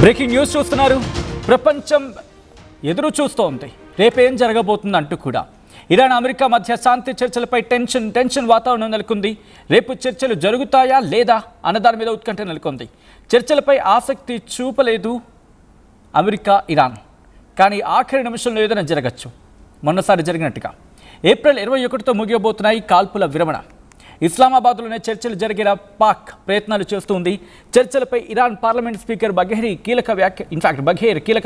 Breaking news చూస్తున్నారు. ప్రపంచం ఎదురు చూస్తోంది రేపేం జరగబోతుంది అంటూ కూడా. ఇరాన్ అమెరికా మధ్య శాంతి చర్చలపై టెన్షన్ వాతావరణం నెలకొంది. రేపు చర్చలు జరుగుతాయా లేదా అన్నదాని మీద ఉత్కంఠ నెలకొంది. చర్చలపై ఆసక్తి చూపలేదు అమెరికా ఇరాన్, కానీ ఆఖరి నిమిషంలో ఏదైనా జరగచ్చు. మొన్నసారి జరిగినట్టుగా ఏప్రిల్ 21తో ముగియబోతున్నాయి కాల్పుల విరమణ. ఇస్లామాబాద్లోనే చర్చలు జరిగేలా పాక్ ప్రయత్నాలు చేస్తుంది. చర్చలపై ఇరాన్ పార్లమెంట్ స్పీకర్ బఘేర్ కీలక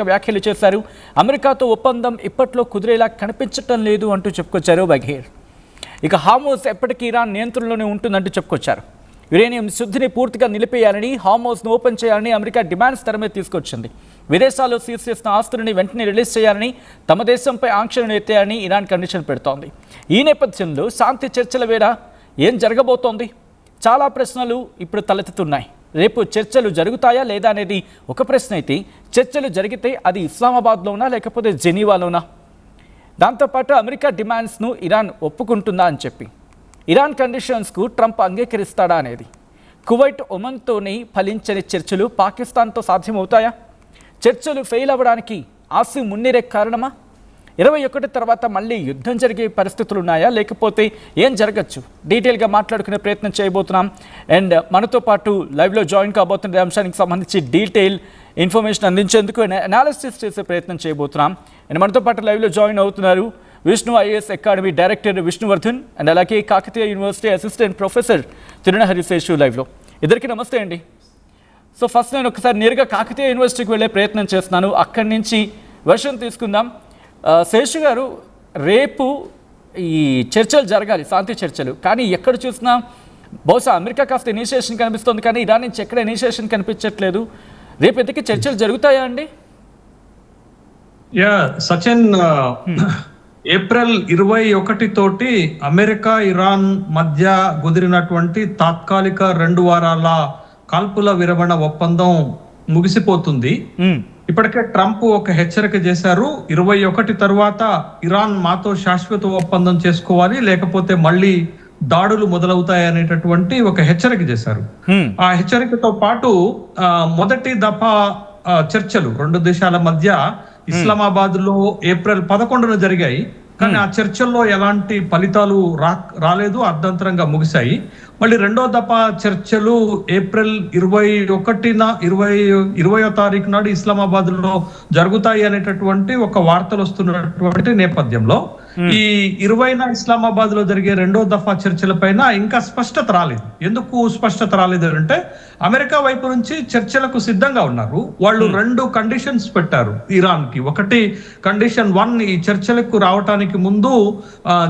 వ్యాఖ్యలు చేశారు. అమెరికాతో ఒప్పందం ఇప్పట్లో కుదిరేలా కనిపించటం లేదు అంటూ చెప్పుకొచ్చారు బఘేర్. ఇక హార్మోజ్ ఎప్పటికీ ఇరాన్ నియంత్రణలోనే ఉంటుందంటూ చెప్పుకొచ్చారు. యురేనియం శుద్ధిని పూర్తిగా నిలిపేయాలని, హార్మోజ్ను ఓపెన్ చేయాలని అమెరికా డిమాండ్స్ తెర మీద తీసుకొచ్చింది. విదేశాల్లో సీజ్ చేసిన ఆస్తులని వెంటనే రిలీజ్ చేయాలని, తమ దేశంపై ఆంక్షలను ఎత్తేయాలని ఇరాన్ కండిషన్ పెడుతోంది. ఈ నేపథ్యంలో శాంతి చర్చల వేళ ఏం జరగబోతోంది? చాలా ప్రశ్నలు ఇప్పుడు తలెత్తుతున్నాయి. రేపు చర్చలు జరుగుతాయా లేదా అనేది ఒక ప్రశ్న అయితే, చర్చలు జరిగితే అది ఇస్లామాబాద్లోనా లేకపోతే జెనీవాలోనా? దాంతోపాటు అమెరికా డిమాండ్స్ను ఇరాన్ ఒప్పుకుంటుందా అని చెప్పి, ఇరాన్ కండిషన్స్కు ట్రంప్ అంగీకరిస్తాడా అనేది, కువైట్ ఒమన్తోని ఫలించని చర్చలు పాకిస్తాన్తో సాధ్యమవుతాయా? చర్చలు ఫెయిల్ అవ్వడానికి ఆసి మున్నిరే కారణమా? 21 తర్వాత మళ్ళీ యుద్ధం జరిగే పరిస్థితులు ఉన్నాయా, లేకపోతే ఏం జరగచ్చు? డీటెయిల్గా మాట్లాడుకునే ప్రయత్నం చేయబోతున్నాం. అండ్ మనతో పాటు లైవ్లో జాయిన్ కాబోతున్న అంశానికి సంబంధించి డీటెయిల్ ఇన్ఫర్మేషన్ అందించేందుకు అనాలిసిస్ చేసే ప్రయత్నం చేయబోతున్నాం. అండ్ మనతో పాటు లైవ్లో జాయిన్ అవుతున్నారు Vishnu IAS academy director Vishnuvardhan, and అలాగే కాకతీయ యూనివర్సిటీ అసిస్టెంట్ ప్రొఫెసర్ తిరునహరిశేషు లైవ్లో. ఇద్దరికి నమస్తే అండి. సో ఫస్ట్ నేను ఒకసారి నేరుగా కాకతీయ యూనివర్సిటీకి వెళ్ళే ప్రయత్నం చేస్తున్నాను. అక్కడి నుంచి వర్షన్ తీసుకుందాం. శేషు గారు, రేపు ఈ చర్చలు జరగాలి, శాంతి చర్చలు, కానీ ఎక్కడ చూసినా బహుశా అమెరికా కాస్త ఇనిషియేషన్ కనిపిస్తుంది, కానీ ఇరాన్ నుంచి ఎక్కడ ఇనిషియేషన్ కనిపించట్లేదు. రేపు ఎందుకు చర్చలు జరుగుతాయా అండి? సచిన్, ఏప్రిల్ 21 తోటి అమెరికా ఇరాన్ మధ్య కుదిరినటువంటి తాత్కాలిక 2 వారాల కాల్పుల విరమణ ఒప్పందం ముగిసిపోతుంది. ఇప్పటికే ట్రంప్ ఒక హెచ్చరిక చేశారు, 21 తర్వాత ఇరాన్ మాతో శాశ్వత ఒప్పందం చేసుకోవాలి, లేకపోతే మళ్ళీ దాడులు మొదలవుతాయనేటటువంటి ఒక హెచ్చరిక చేశారు. ఆ హెచ్చరికతో పాటు మొదటి దఫా చర్చలు 2 దేశాల మధ్య ఇస్లామాబాద్ లో ఏప్రిల్ 11న జరిగాయి, కానీ ఆ చర్చల్లో ఎలాంటి ఫలితాలు రాలేదు, అర్ధంతరంగా ముగిశాయి. మళ్ళీ 2వ దఫా చర్చలు ఏప్రిల్ 20వ తారీఖు నాడు ఇస్లామాబాద్ లో జరుగుతాయి అనేటటువంటి ఒక వార్తలు వస్తున్నటువంటి నేపథ్యంలో ఈ 20న ఇస్లామాబాద్ లో జరిగే 2వ దఫా చర్చల పైన ఇంకా స్పష్టత రాలేదు. ఎందుకు స్పష్టత రాలేదు అంటే, అమెరికా వైపు నుంచి చర్చలకు సిద్ధంగా ఉన్నారు. వాళ్ళు 2 కండిషన్స్ పెట్టారు ఇరాన్ కి. ఒకటి కండిషన్ 1, ఈ చర్చలకు రావటానికి ముందు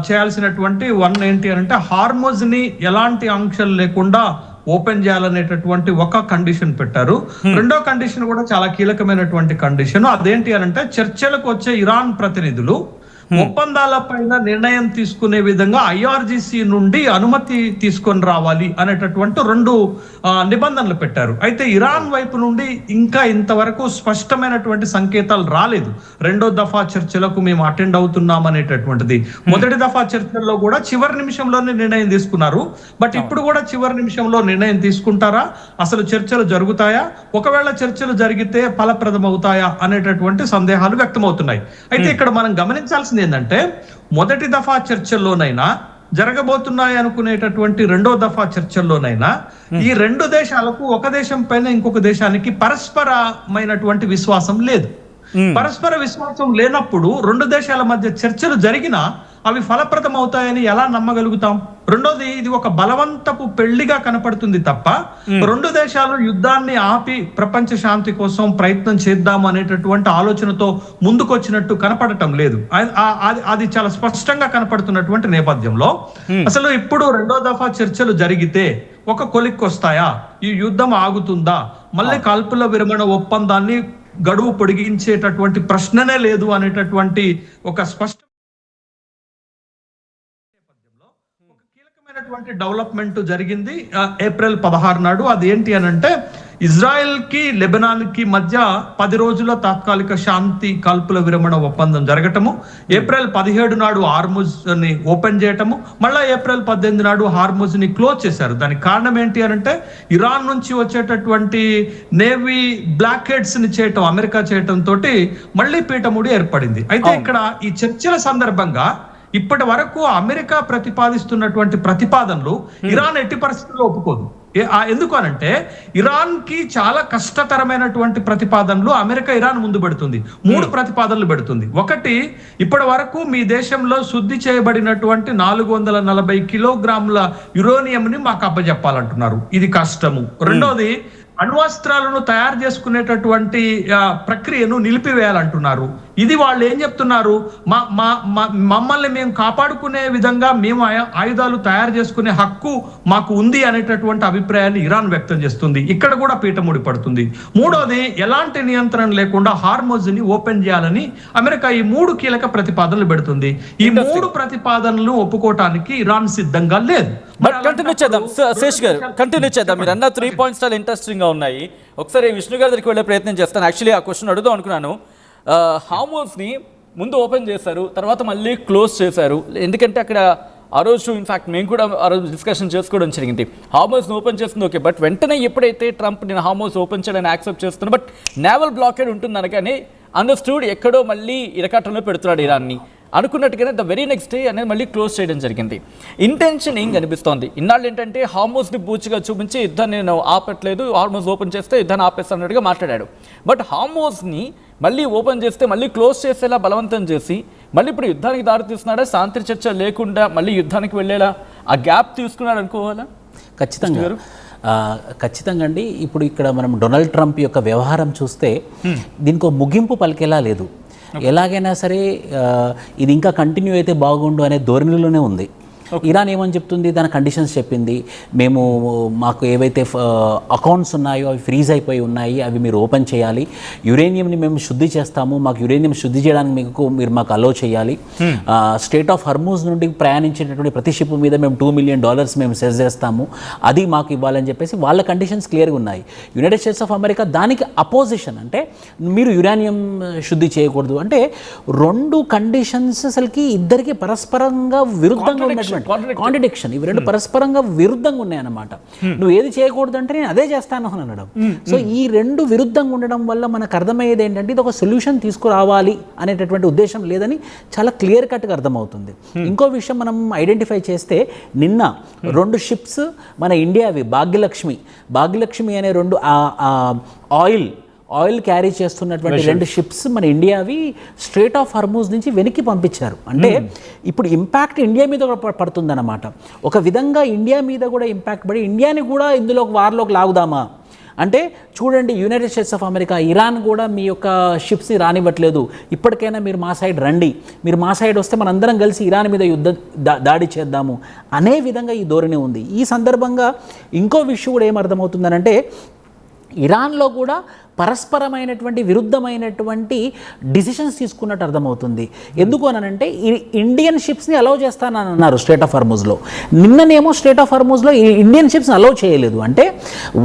చేయాల్సినటువంటి 1 ఏంటి అంటే, హార్మోజ్ ని ఎలాంటి ఆంక్షలు లేకుండా ఓపెన్ చేయాలనేటటువంటి ఒక కండిషన్ పెట్టారు. 2వ కండిషన్ కూడా చాలా కీలకమైనటువంటి కండిషన్. అదేంటి అనంటే, చర్చలకు వచ్చే ఇరాన్ ప్రతినిధులు ఒప్పందాల పైన నిర్ణయం తీసుకునే విధంగా IRGC నుండి అనుమతి తీసుకొని రావాలి అనేటటువంటి 2 నిబంధనలు పెట్టారు. అయితే ఇరాన్ వైపు నుండి ఇంకా ఇంతవరకు స్పష్టమైనటువంటి సంకేతాలు రాలేదు. 2వ దఫా చర్చలకు మేము అటెండ్ అవుతున్నాం అనేటటువంటిది. మొదటి దఫా చర్చల్లో కూడా చివరి నిమిషంలోనే నిర్ణయం తీసుకున్నారు. బట్ ఇప్పుడు కూడా చివరి నిమిషంలో నిర్ణయం తీసుకుంటారా, అసలు చర్చలు జరుగుతాయా, ఒకవేళ చర్చలు జరిగితే ఫలప్రదం అవుతాయా అనేటటువంటి సందేహాలు వ్యక్తమవుతున్నాయి. అయితే ఇక్కడ మనం గమనించాల్సింది ఏంటంటే, మొదటి దఫా చర్చల్లోనైనా జరగబోతున్నాయి అనుకునేటటువంటి 2వ దఫా చర్చల్లోనైనా ఈ 2 దేశాలకు ఒక దేశం పైన ఇంకొక దేశానికి పరస్పరమైనటువంటి విశ్వాసం లేదు. పరస్పర విశ్వాసం లేనప్పుడు 2 దేశాల మధ్య చర్చలు జరిగినా అవి ఫలప్రదం అవుతాయని ఎలా నమ్మగలుగుతాం? రెండోది, ఇది ఒక బలవంతపు పెళ్లిగా కనపడుతుంది తప్ప 2 దేశాలు యుద్ధాన్ని ఆపి ప్రపంచ శాంతి కోసం ప్రయత్నం చేద్దాం అనేటటువంటి ఆలోచనతో ముందుకొచ్చినట్టు కనపడటం లేదు. అది చాలా స్పష్టంగా కనపడుతున్నటువంటి నేపథ్యంలో అసలు ఇప్పుడు 2వ దఫా చర్చలు జరిగితే ఒక కొలిక్కి వస్తాయా, ఈ యుద్ధం ఆగుతుందా, మళ్ళీ కాల్పుల విరమణ ఒప్పందాన్ని గడువు పొడిగించేటటువంటి ప్రశ్ననే లేదు అనేటటువంటి ఒక స్పష్ట డెవలప్మెంట్ జరిగింది ఏప్రిల్ 16 నాడు. అది ఏంటి అని అంటే, ఇజ్రాయెల్కి లెబనాన్కి మధ్య 10 రోజుల తాత్కాలిక శాంతి కాల్పుల విరమణ ఒప్పందం జరగటము, ఏప్రిల్ 17 నాడు హార్ముజ్ ని ఓపెన్ చేయటము, మళ్ళీ ఏప్రిల్ 18 నాడు హార్ముజ్ ని క్లోజ్ చేశారు. దానికి కారణం ఏంటి అంటే ఇరాన్ నుంచి వచ్చేటటువంటి నేవీ బ్లాకెట్స్ ని చేయటం, అమెరికా చేయటం తోటి మళ్ళీ పీఠముడి ఏర్పడింది. అయితే ఇక్కడ ఈ చర్చల సందర్భంగా ఇప్పటి వరకు అమెరికా ప్రతిపాదిస్తున్నటువంటి ప్రతిపాదనలు ఇరాన్ ఎట్టి పరిస్థితుల్లో ఒప్పుకోదు. ఎందుకు అనంటే ఇరాన్ కి చాలా కష్టతరమైనటువంటి ప్రతిపాదనలు అమెరికా ఇరాన్ ముందు పెడుతుంది. 3 ప్రతిపాదనలు పెడుతుంది. ఒకటి, ఇప్పటి వరకు మీ దేశంలో శుద్ధి చేయబడినటువంటి 440 కిలోగ్రాముల యురేనియం ని మాకు అప్పజెప్పాలంటున్నారు. ఇది కష్టము. రెండోది, అణ్వస్త్రాలను తయారు చేసుకునేటటువంటి ప్రక్రియను నిలిపివేయాలంటున్నారు. ఇది వాళ్ళు ఏం చెప్తున్నారు, మమ్మల్ని మేము కాపాడుకునే విధంగా మేము ఆయుధాలు తయారు చేసుకునే హక్కు మాకు ఉంది అనేటటువంటి అభిప్రాయాన్ని ఇరాన్ వ్యక్తం చేస్తుంది. ఇక్కడ కూడా పీఠముడి పడుతుంది. మూడోది, ఎలాంటి నియంత్రణ లేకుండా హార్ముజ్ ని ఓపెన్ చేయాలని అమెరికా ఈ 3 కీలక ప్రతిపాదనలు పెడుతుంది. ఈ 3 ప్రతిపాదనలు ఒప్పుకోవటానికి ఇరాన్ సిద్ధంగా లేదు. కంటిన్యూ చేద్దాం శేష్ గారు, కంటిన్యూ చేద్దాం. మీరు అన్న 3 పాయింట్స్ చాలా ఇంట్రెస్టింగ్ గా ఉన్నాయి. ఒకసారి విష్ణు గారి దగ్గరికి వెళ్ళే ప్రయత్నం చేస్తాను. యాక్చువల్లీ ఆ క్వశ్చన్ అడుగుదాం అనుకున్నాను. హార్ముజ్ని ముందు ఓపెన్ చేశారు, తర్వాత మళ్ళీ క్లోజ్ చేశారు. ఎందుకంటే అక్కడ ఆ రోజు ఇన్ఫాక్ట్ మేము కూడా ఆ రోజు డిస్కషన్ చేసుకోవడం జరిగింది. హార్ముజ్ని ఓపెన్ చేస్తుంది ఓకే, బట్ వెంటనే ఎప్పుడైతే ట్రంప్ నేను హార్ముజ్ ఓపెన్ చేయడానికి యాక్సెప్ట్ చేస్తున్నాను, బట్ నేవల్ బ్లాకేడ్ ఉంటుంది అనగానే అండర్స్టూడ్ ఎక్కడో మళ్ళీ ఇరకాటంలో పెడుతున్నాడు ఇరాన్ని అనుకున్నట్టుగానే ద వెరీ నెక్స్ట్ డే అనేది మళ్ళీ క్లోజ్ చేయడం జరిగింది. ఇంటెన్షన్ ఏం కనిపిస్తోంది? ఇన్నాళ్ళు ఏంటంటే హార్ముజ్ని బూచిగా చూపించి యుద్ధాన్ని నేను ఆపట్లేదు, హార్ముజ్ ఓపెన్ చేస్తే యుద్ధాన్ని ఆపేస్తానట్టుగా మాట్లాడాడు. బట్ హార్ముజ్ని మళ్ళీ ఓపెన్ చేస్తే మళ్ళీ క్లోజ్ చేసేలా బలవంతం చేసి మళ్ళీ ఇప్పుడు యుద్ధానికి దారి తీస్తున్నాడా? శాంతి చర్చ లేకుండా మళ్ళీ యుద్ధానికి వెళ్ళేలా ఆ గ్యాప్ తీసుకున్నాడు అనుకోవాలా? ఖచ్చితంగా అండి. ఇప్పుడు ఇక్కడ మనం డొనాల్డ్ ట్రంప్ యొక్క వ్యవహారం చూస్తే దీనికి ముగింపు పలికేలా లేదు. ఎలాగైనా సరే ఇది ఇంకా కంటిన్యూ అయితే బాగుండు అనే ధోరణిలోనే ఉంది. ఇరాన్ ఏమని చెప్తుంది, దాని కండిషన్స్ చెప్పింది. మాకు ఏవైతే అకౌంట్స్ ఉన్నాయో అవి ఫ్రీజ్ అయిపోయి ఉన్నాయి, అవి మీరు ఓపెన్ చేయాలి. యురేనియంని మేము శుద్ధి చేస్తాము, మాకు యురేనియం శుద్ధి చేయడానికి మీరు మాకు అలో చేయాలి. స్టేట్ ఆఫ్ హర్మూజ్ నుండి ప్రయాణించేటటువంటి ప్రతి షిప్ మీద మేము $2 మిలియన్ మేము సెస్ చేస్తాము, అది మాకు ఇవ్వాలని చెప్పేసి వాళ్ళ కండిషన్స్ క్లియర్గా ఉన్నాయి. యునైటెడ్ స్టేట్స్ ఆఫ్ అమెరికా దానికి అపోజిషన్, అంటే మీరు యురేనియం శుద్ధి చేయకూడదు అంటే 2 కండిషన్స్ అసలుకి ఇద్దరికి పరస్పరంగా విరుద్ధంగా ఉన్నటువంటి కాంట్రడిక్షన్. ఇవి 2 పరస్పరంగా విరుద్ధంగా ఉన్నాయన్నమాట. నువ్వు ఏది చేయకూడదు అంటే నేను అదే చేస్తాను అని అనడం. సో ఈ 2 విరుద్ధంగా ఉండడం వల్ల మనకు అర్థమయ్యేది ఏంటంటే ఇది ఒక సొల్యూషన్ తీసుకురావాలి అనేటటువంటి ఉద్దేశం లేదని చాలా క్లియర్ కట్గా అర్థమవుతుంది. ఇంకో విషయం మనం ఐడెంటిఫై చేస్తే నిన్న 2 షిప్స్ మన ఇండియావి భాగ్యలక్ష్మి అనే 2 ఆయిల్ క్యారీ చేస్తున్నటువంటి 2 షిప్స్ మన ఇండియావి స్ట్రేట్ ఆఫ్ హర్మూజ్ నుంచి వెనక్కి పంపించారు. అంటే ఇప్పుడు ఇంపాక్ట్ ఇండియా మీద పడుతుందన్నమాట. ఒక విధంగా ఇండియా మీద కూడా ఇంపాక్ట్ పడి ఇండియాని కూడా ఇందులో వార్లోకి లాగుదామా అంటే చూడండి, United states of America, Iran కూడా మీ యొక్క షిప్స్ని రానివ్వట్లేదు, ఇప్పటికైనా మీరు మా సైడ్ రండి, మీరు మా సైడ్ వస్తే మనందరం కలిసి ఇరాన్ మీద దాడి చేద్దాము అనే విధంగా ఈ ధోరణి ఉంది. ఈ సందర్భంగా ఇంకో విషయం కూడా ఏమర్థమవుతుందనంటే ఇరాన్లో కూడా పరస్పరమైనటువంటి విరుద్ధమైనటువంటి డిసిషన్స్ తీసుకున్నట్టు అర్థమవుతుంది. ఎందుకు అనంటే ఇండియన్ షిప్స్ని అలౌ చేస్తానని అన్నారు స్టేట్ ఆఫ్ హర్మూజ్లో. నిన్ననేమో స్టేట్ ఆఫ్ హర్మూజ్లో ఇండియన్ షిప్స్ని అలౌ చేయలేదు. అంటే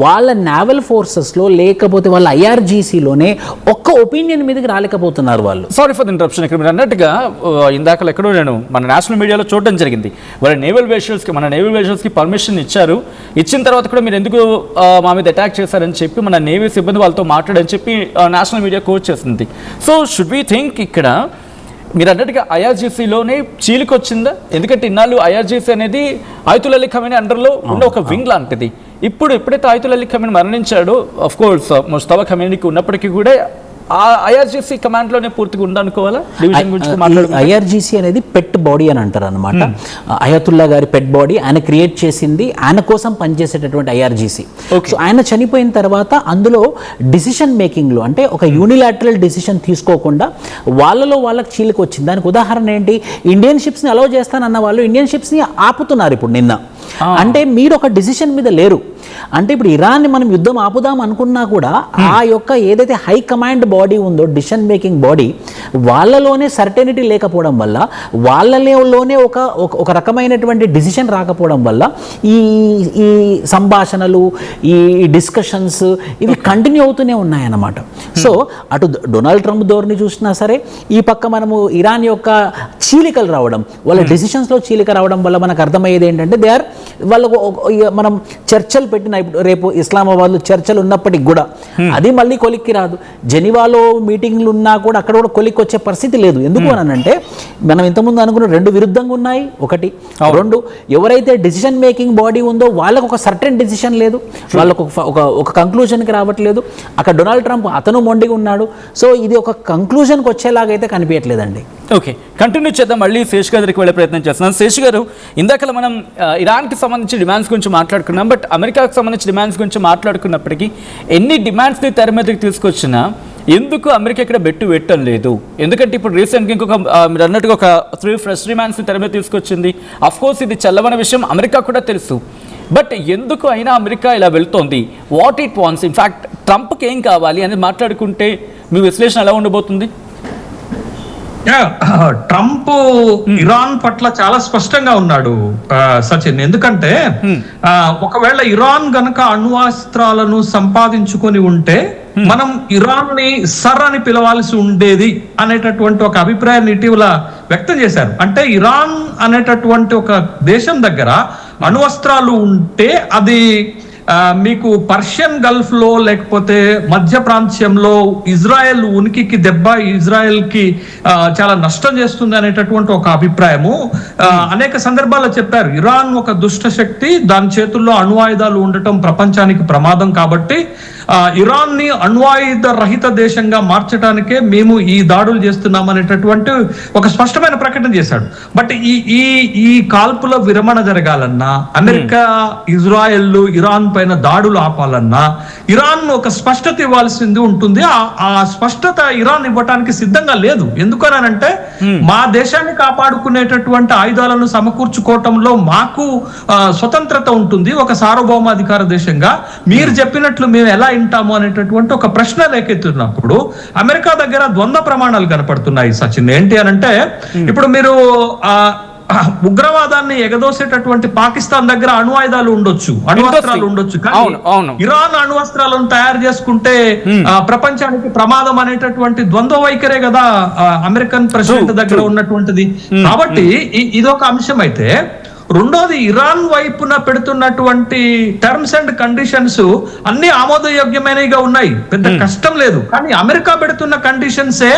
వాళ్ళ నేవల్ ఫోర్సెస్లో లేకపోతే వాళ్ళ ఐఆర్జీసీలోనే ఒక్క ఒపీనియన్ మీదకి రాలేకపోతున్నారు వాళ్ళు. Sorry for the interruption. ఇక్కడ మీరు అన్నట్టుగా ఇందాక ఎక్కడో నేను మన నేషనల్ మీడియాలో చూడడం జరిగింది. వాళ్ళ మన నేవల్ వెషల్స్కి పర్మిషన్ ఇచ్చారు. ఇచ్చిన తర్వాత కూడా మీరు ఎందుకు మా మీద అటాక్ చేశారని చెప్పి మన నేవీ సిబ్బంది వాళ్ళతో మాట్లాడని చెప్పి నేషనల్ మీడియా కోట్ చేస్తుంది. సో షుడ్ వి థింక్ ఇక్కడ మీరు అన్నట్టుగా ఐఆర్జీసీలోనే చీలికొచ్చిందా? ఎందుకంటే ఇన్నాళ్ళు ఐఆర్జీసీ అనేది ఆయతుల్ అలీ ఖమేనీ అండర్లో ఉన్న ఒక వింగ్ లాంటిది. ఎప్పుడైతే ఆయతుల్ అలీ ఖమేనీ మరణించాడో, ఆఫ్ కోర్స్ ముస్తఫా ఖమేనీకి ఉన్నప్పటికీ కూడా ఆ ఐఆర్జీసీ కమాండ్లోనే పూర్తిగా ఉందనుకోవాలా? డివిజన్ గురించి మాట్లాడుకుంటే ఐఆర్జీసీ అనేది పెట్ బాడీ అని అంటారు అనమాట. అయతుల్లా గారి పెట్ బాడీ, ఆయన క్రియేట్ చేసింది, ఆయన కోసం పనిచేసేటటువంటి ఐఆర్జీసీ. సో ఆయన చనిపోయిన తర్వాత అందులో డిసిషన్ మేకింగ్లో అంటే ఒక యూనిలాటరల్ డిసిషన్ తీసుకోకుండా వాళ్ళకి చీలికి వచ్చింది. దానికి ఉదాహరణ ఏంటి, ఇండియన్ షిప్స్ని అలౌ చేస్తానన్న వాళ్ళు ఇండియన్ షిప్స్ని ఆపుతున్నారు ఇప్పుడు నిన్న. అంటే మీరు ఒక డిసిషన్ మీద లేరు. అంటే ఇప్పుడు ఇరాన్ని మనం యుద్ధం ఆపుదాం అనుకున్నా కూడా ఆ యొక్క ఏదైతే హై కమాండ్ బాడీ ఉందో, డిసిషన్ మేకింగ్ బాడీ, వాళ్ళలోనే సర్టెనిటీ లేకపోవడం వల్ల, వాళ్ళలోనే ఒక రకమైనటువంటి డిసిషన్ రాకపోవడం వల్ల ఈ ఈ సంభాషణలు, ఈ డిస్కషన్స్ ఇవి కంటిన్యూ అవుతూనే ఉన్నాయన్నమాట. సో అటు డొనాల్డ్ ట్రంప్ ధోరణి చూసినా సరే, ఈ పక్క మనము ఇరాన్ యొక్క చీలికలు రావడం, వాళ్ళ డెసిషన్స్లో చీలిక రావడం వల్ల మనకు అర్థమయ్యేది ఏంటంటే వాళ్ళకు మనం చర్చలు పెట్టిన, రేపు ఇస్లామాబాద్లో చర్చలు ఉన్నప్పటికి కూడా అది మళ్ళీ కొలిక్కి రాదు. జెనీవాలో మీటింగ్లు ఉన్నా కూడా అక్కడ కూడా కొలిక్కి వచ్చే పరిస్థితి లేదు. ఎందుకు అనంటే మనం ఇంతకుముందు అనుకున్న రెండు విరుద్ధంగా ఉన్నాయి. ఒకటి, రెండు, ఎవరైతే డిసిషన్ మేకింగ్ బాడీ ఉందో వాళ్ళకు ఒక సర్టెన్ డిసిషన్ లేదు, వాళ్ళకు ఒక కంక్లూజన్కి రావట్లేదు. అక్కడ డొనాల్డ్ ట్రంప్ అతను మొండిగా ఉన్నాడు. సో ఇది ఒక కంక్లూజన్కి వచ్చేలాగైతే కనిపించట్లేదండి. ఓకే, కంటిన్యూ చేద్దాం. మళ్ళీ శేష్ గారి దగ్గరికి వెళ్ళే ప్రయత్నం చేస్తున్నాం. శేష్ గారు, ఇందాక మనం ఇరాన్కి సంబంధించి డిమాండ్స్ గురించి మాట్లాడుకున్నాం, బట్ అమెరికాకు సంబంధించి డిమాండ్స్ గురించి మాట్లాడుకున్నప్పటికీ ఎన్ని డిమాండ్స్ని తెర మీదకి తీసుకొచ్చినా ఎందుకు అమెరికా ఇక్కడ బెట్టు పెట్టడం లేదు? ఎందుకంటే ఇప్పుడు రీసెంట్గా ఇంకొక మీరు అన్నట్టుగా ఒక 3 ఫ్రెష్ డిమాండ్స్ని తెర మీద తీసుకొచ్చింది. అఫ్కోర్స్ ఇది చల్లవన విషయం, అమెరికా కూడా తెలుసు. బట్ ఎందుకు అయినా అమెరికా ఇలా వెళ్తోంది? వాట్ ఇట్ వాంట్స్, ఇన్ఫ్యాక్ట్ ట్రంప్కి ఏం కావాలి అనేది మాట్లాడుకుంటే మీ విశ్లేషణ ఎలా ఉండబోతుంది? ట్రంప్ ఇరాన్ పట్ల చాలా స్పష్టంగా ఉన్నాడు సచిన్. ఎందుకంటే ఒకవేళ ఇరాన్ గనక అణ్వాస్త్రాలను సంపాదించుకొని ఉంటే మనం ఇరాన్ ని సర్ అని పిలవాల్సి ఉండేది అనేటటువంటి ఒక అభిప్రాయాన్ని ఇటీవల వ్యక్తం చేశారు. అంటే ఇరాన్ అనేటటువంటి ఒక దేశం దగ్గర అణ్వస్త్రాలు ఉంటే అది మీకు పర్షియన్ గల్ఫ్ లో లేకపోతే మధ్య ప్రాంత్యంలో ఇజ్రాయెల్ ఉనికికి దెబ్బ, ఇజ్రాయెల్ కి చాలా నష్టం చేస్తుంది అనేటటువంటి ఒక అభిప్రాయము అనేక సందర్భాల్లో చెప్పారు. ఇరాన్ ఒక దుష్ట శక్తి, దాని చేతుల్లో అణ్వాయుధాలు ఉండటం ప్రపంచానికి ప్రమాదం, కాబట్టి ఇరాన్ ని అణ్వాయుధ రహిత దేశంగా మార్చడానికే మేము ఈ దాడులు చేస్తున్నాం అనేటటువంటి ఒక స్పష్టమైన ప్రకటన చేశాడు. బట్ ఈ కాల్పుల విరమణ జరగాలన్నా, అమెరికా ఇజ్రాయెల్ ఇరాన్ పైన దాడులు ఆపాలన్నా ఇరాన్ ఒక స్పష్టత ఇవ్వాల్సింది ఉంటుంది. ఆ స్పష్టత ఇరాన్ ఇవ్వటానికి సిద్ధంగా లేదు. ఎందుకనంటే మా దేశాన్ని కాపాడుకునేటటువంటి ఆయుధాలను సమకూర్చుకోవటంలో మాకు స్వతంత్రత ఉంటుంది ఒక సార్వభౌమాధికార దేశంగా. మీరు చెప్పినట్లు మేము ఎలా వింటాము అనేటటువంటి ఒక ప్రశ్న లేకెత్తున్నప్పుడు అమెరికా దగ్గర ద్వంద్వ ప్రమాణాలు కనపడుతున్నాయి సచిన్. ఏంటి అనంటే, ఇప్పుడు మీరు ఉగ్రవాదాన్ని ఎగదోసేటటువంటి పాకిస్తాన్ దగ్గర అణ్వాయుధాలు ఉండొచ్చు, అణ్వస్త్రాలు ఉండొచ్చు, కానీ ఇరాన్ అణ్వస్త్రాలను తయారు చేసుకుంటే ప్రపంచానికి ప్రమాదం అనేటటువంటి ద్వంద్వ వైఖరే కదా అమెరికన్ ప్రెసిడెంట్ దగ్గర ఉన్నటువంటిది. కాబట్టి ఇదొక అంశం అయితే, రెండోది ఇరాన్ వైపున పెడుతున్నటువంటి టర్మ్స్ అండ్ కండిషన్స్ అన్ని ఆమోదయోగ్యమైనవిగా ఉన్నాయి, పెద్ద కష్టం లేదు. కానీ అమెరికా పెడుతున్న కండిషన్సే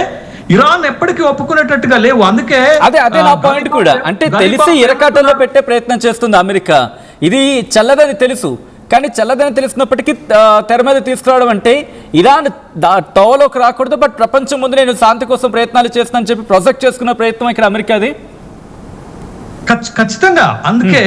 ఇరాన్ ఎప్పటికీ ఒప్పుకునేటట్టుగా లేవు. అందుకే అదే నా పాయింట్ కూడా. అంటే తెలిసి ఇరకాటంలో పెట్టే ప్రయత్నం చేస్తుంది అమెరికా. ఇది చల్లదని తెలుసు, కానీ చల్లదని తెలిసినప్పటికీ తెర మీద తీసుకురావడం అంటే ఇరాన్ తోవలోకి రాకూడదు, బట్ ప్రపంచం ముందు నేను శాంతి కోసం ప్రయత్నాలు చేస్తానని చెప్పి ప్రొజెక్ట్ చేసుకున్న ప్రయత్నం ఇక్కడ అమెరికాది. ఖచ్చితంగా. అందుకే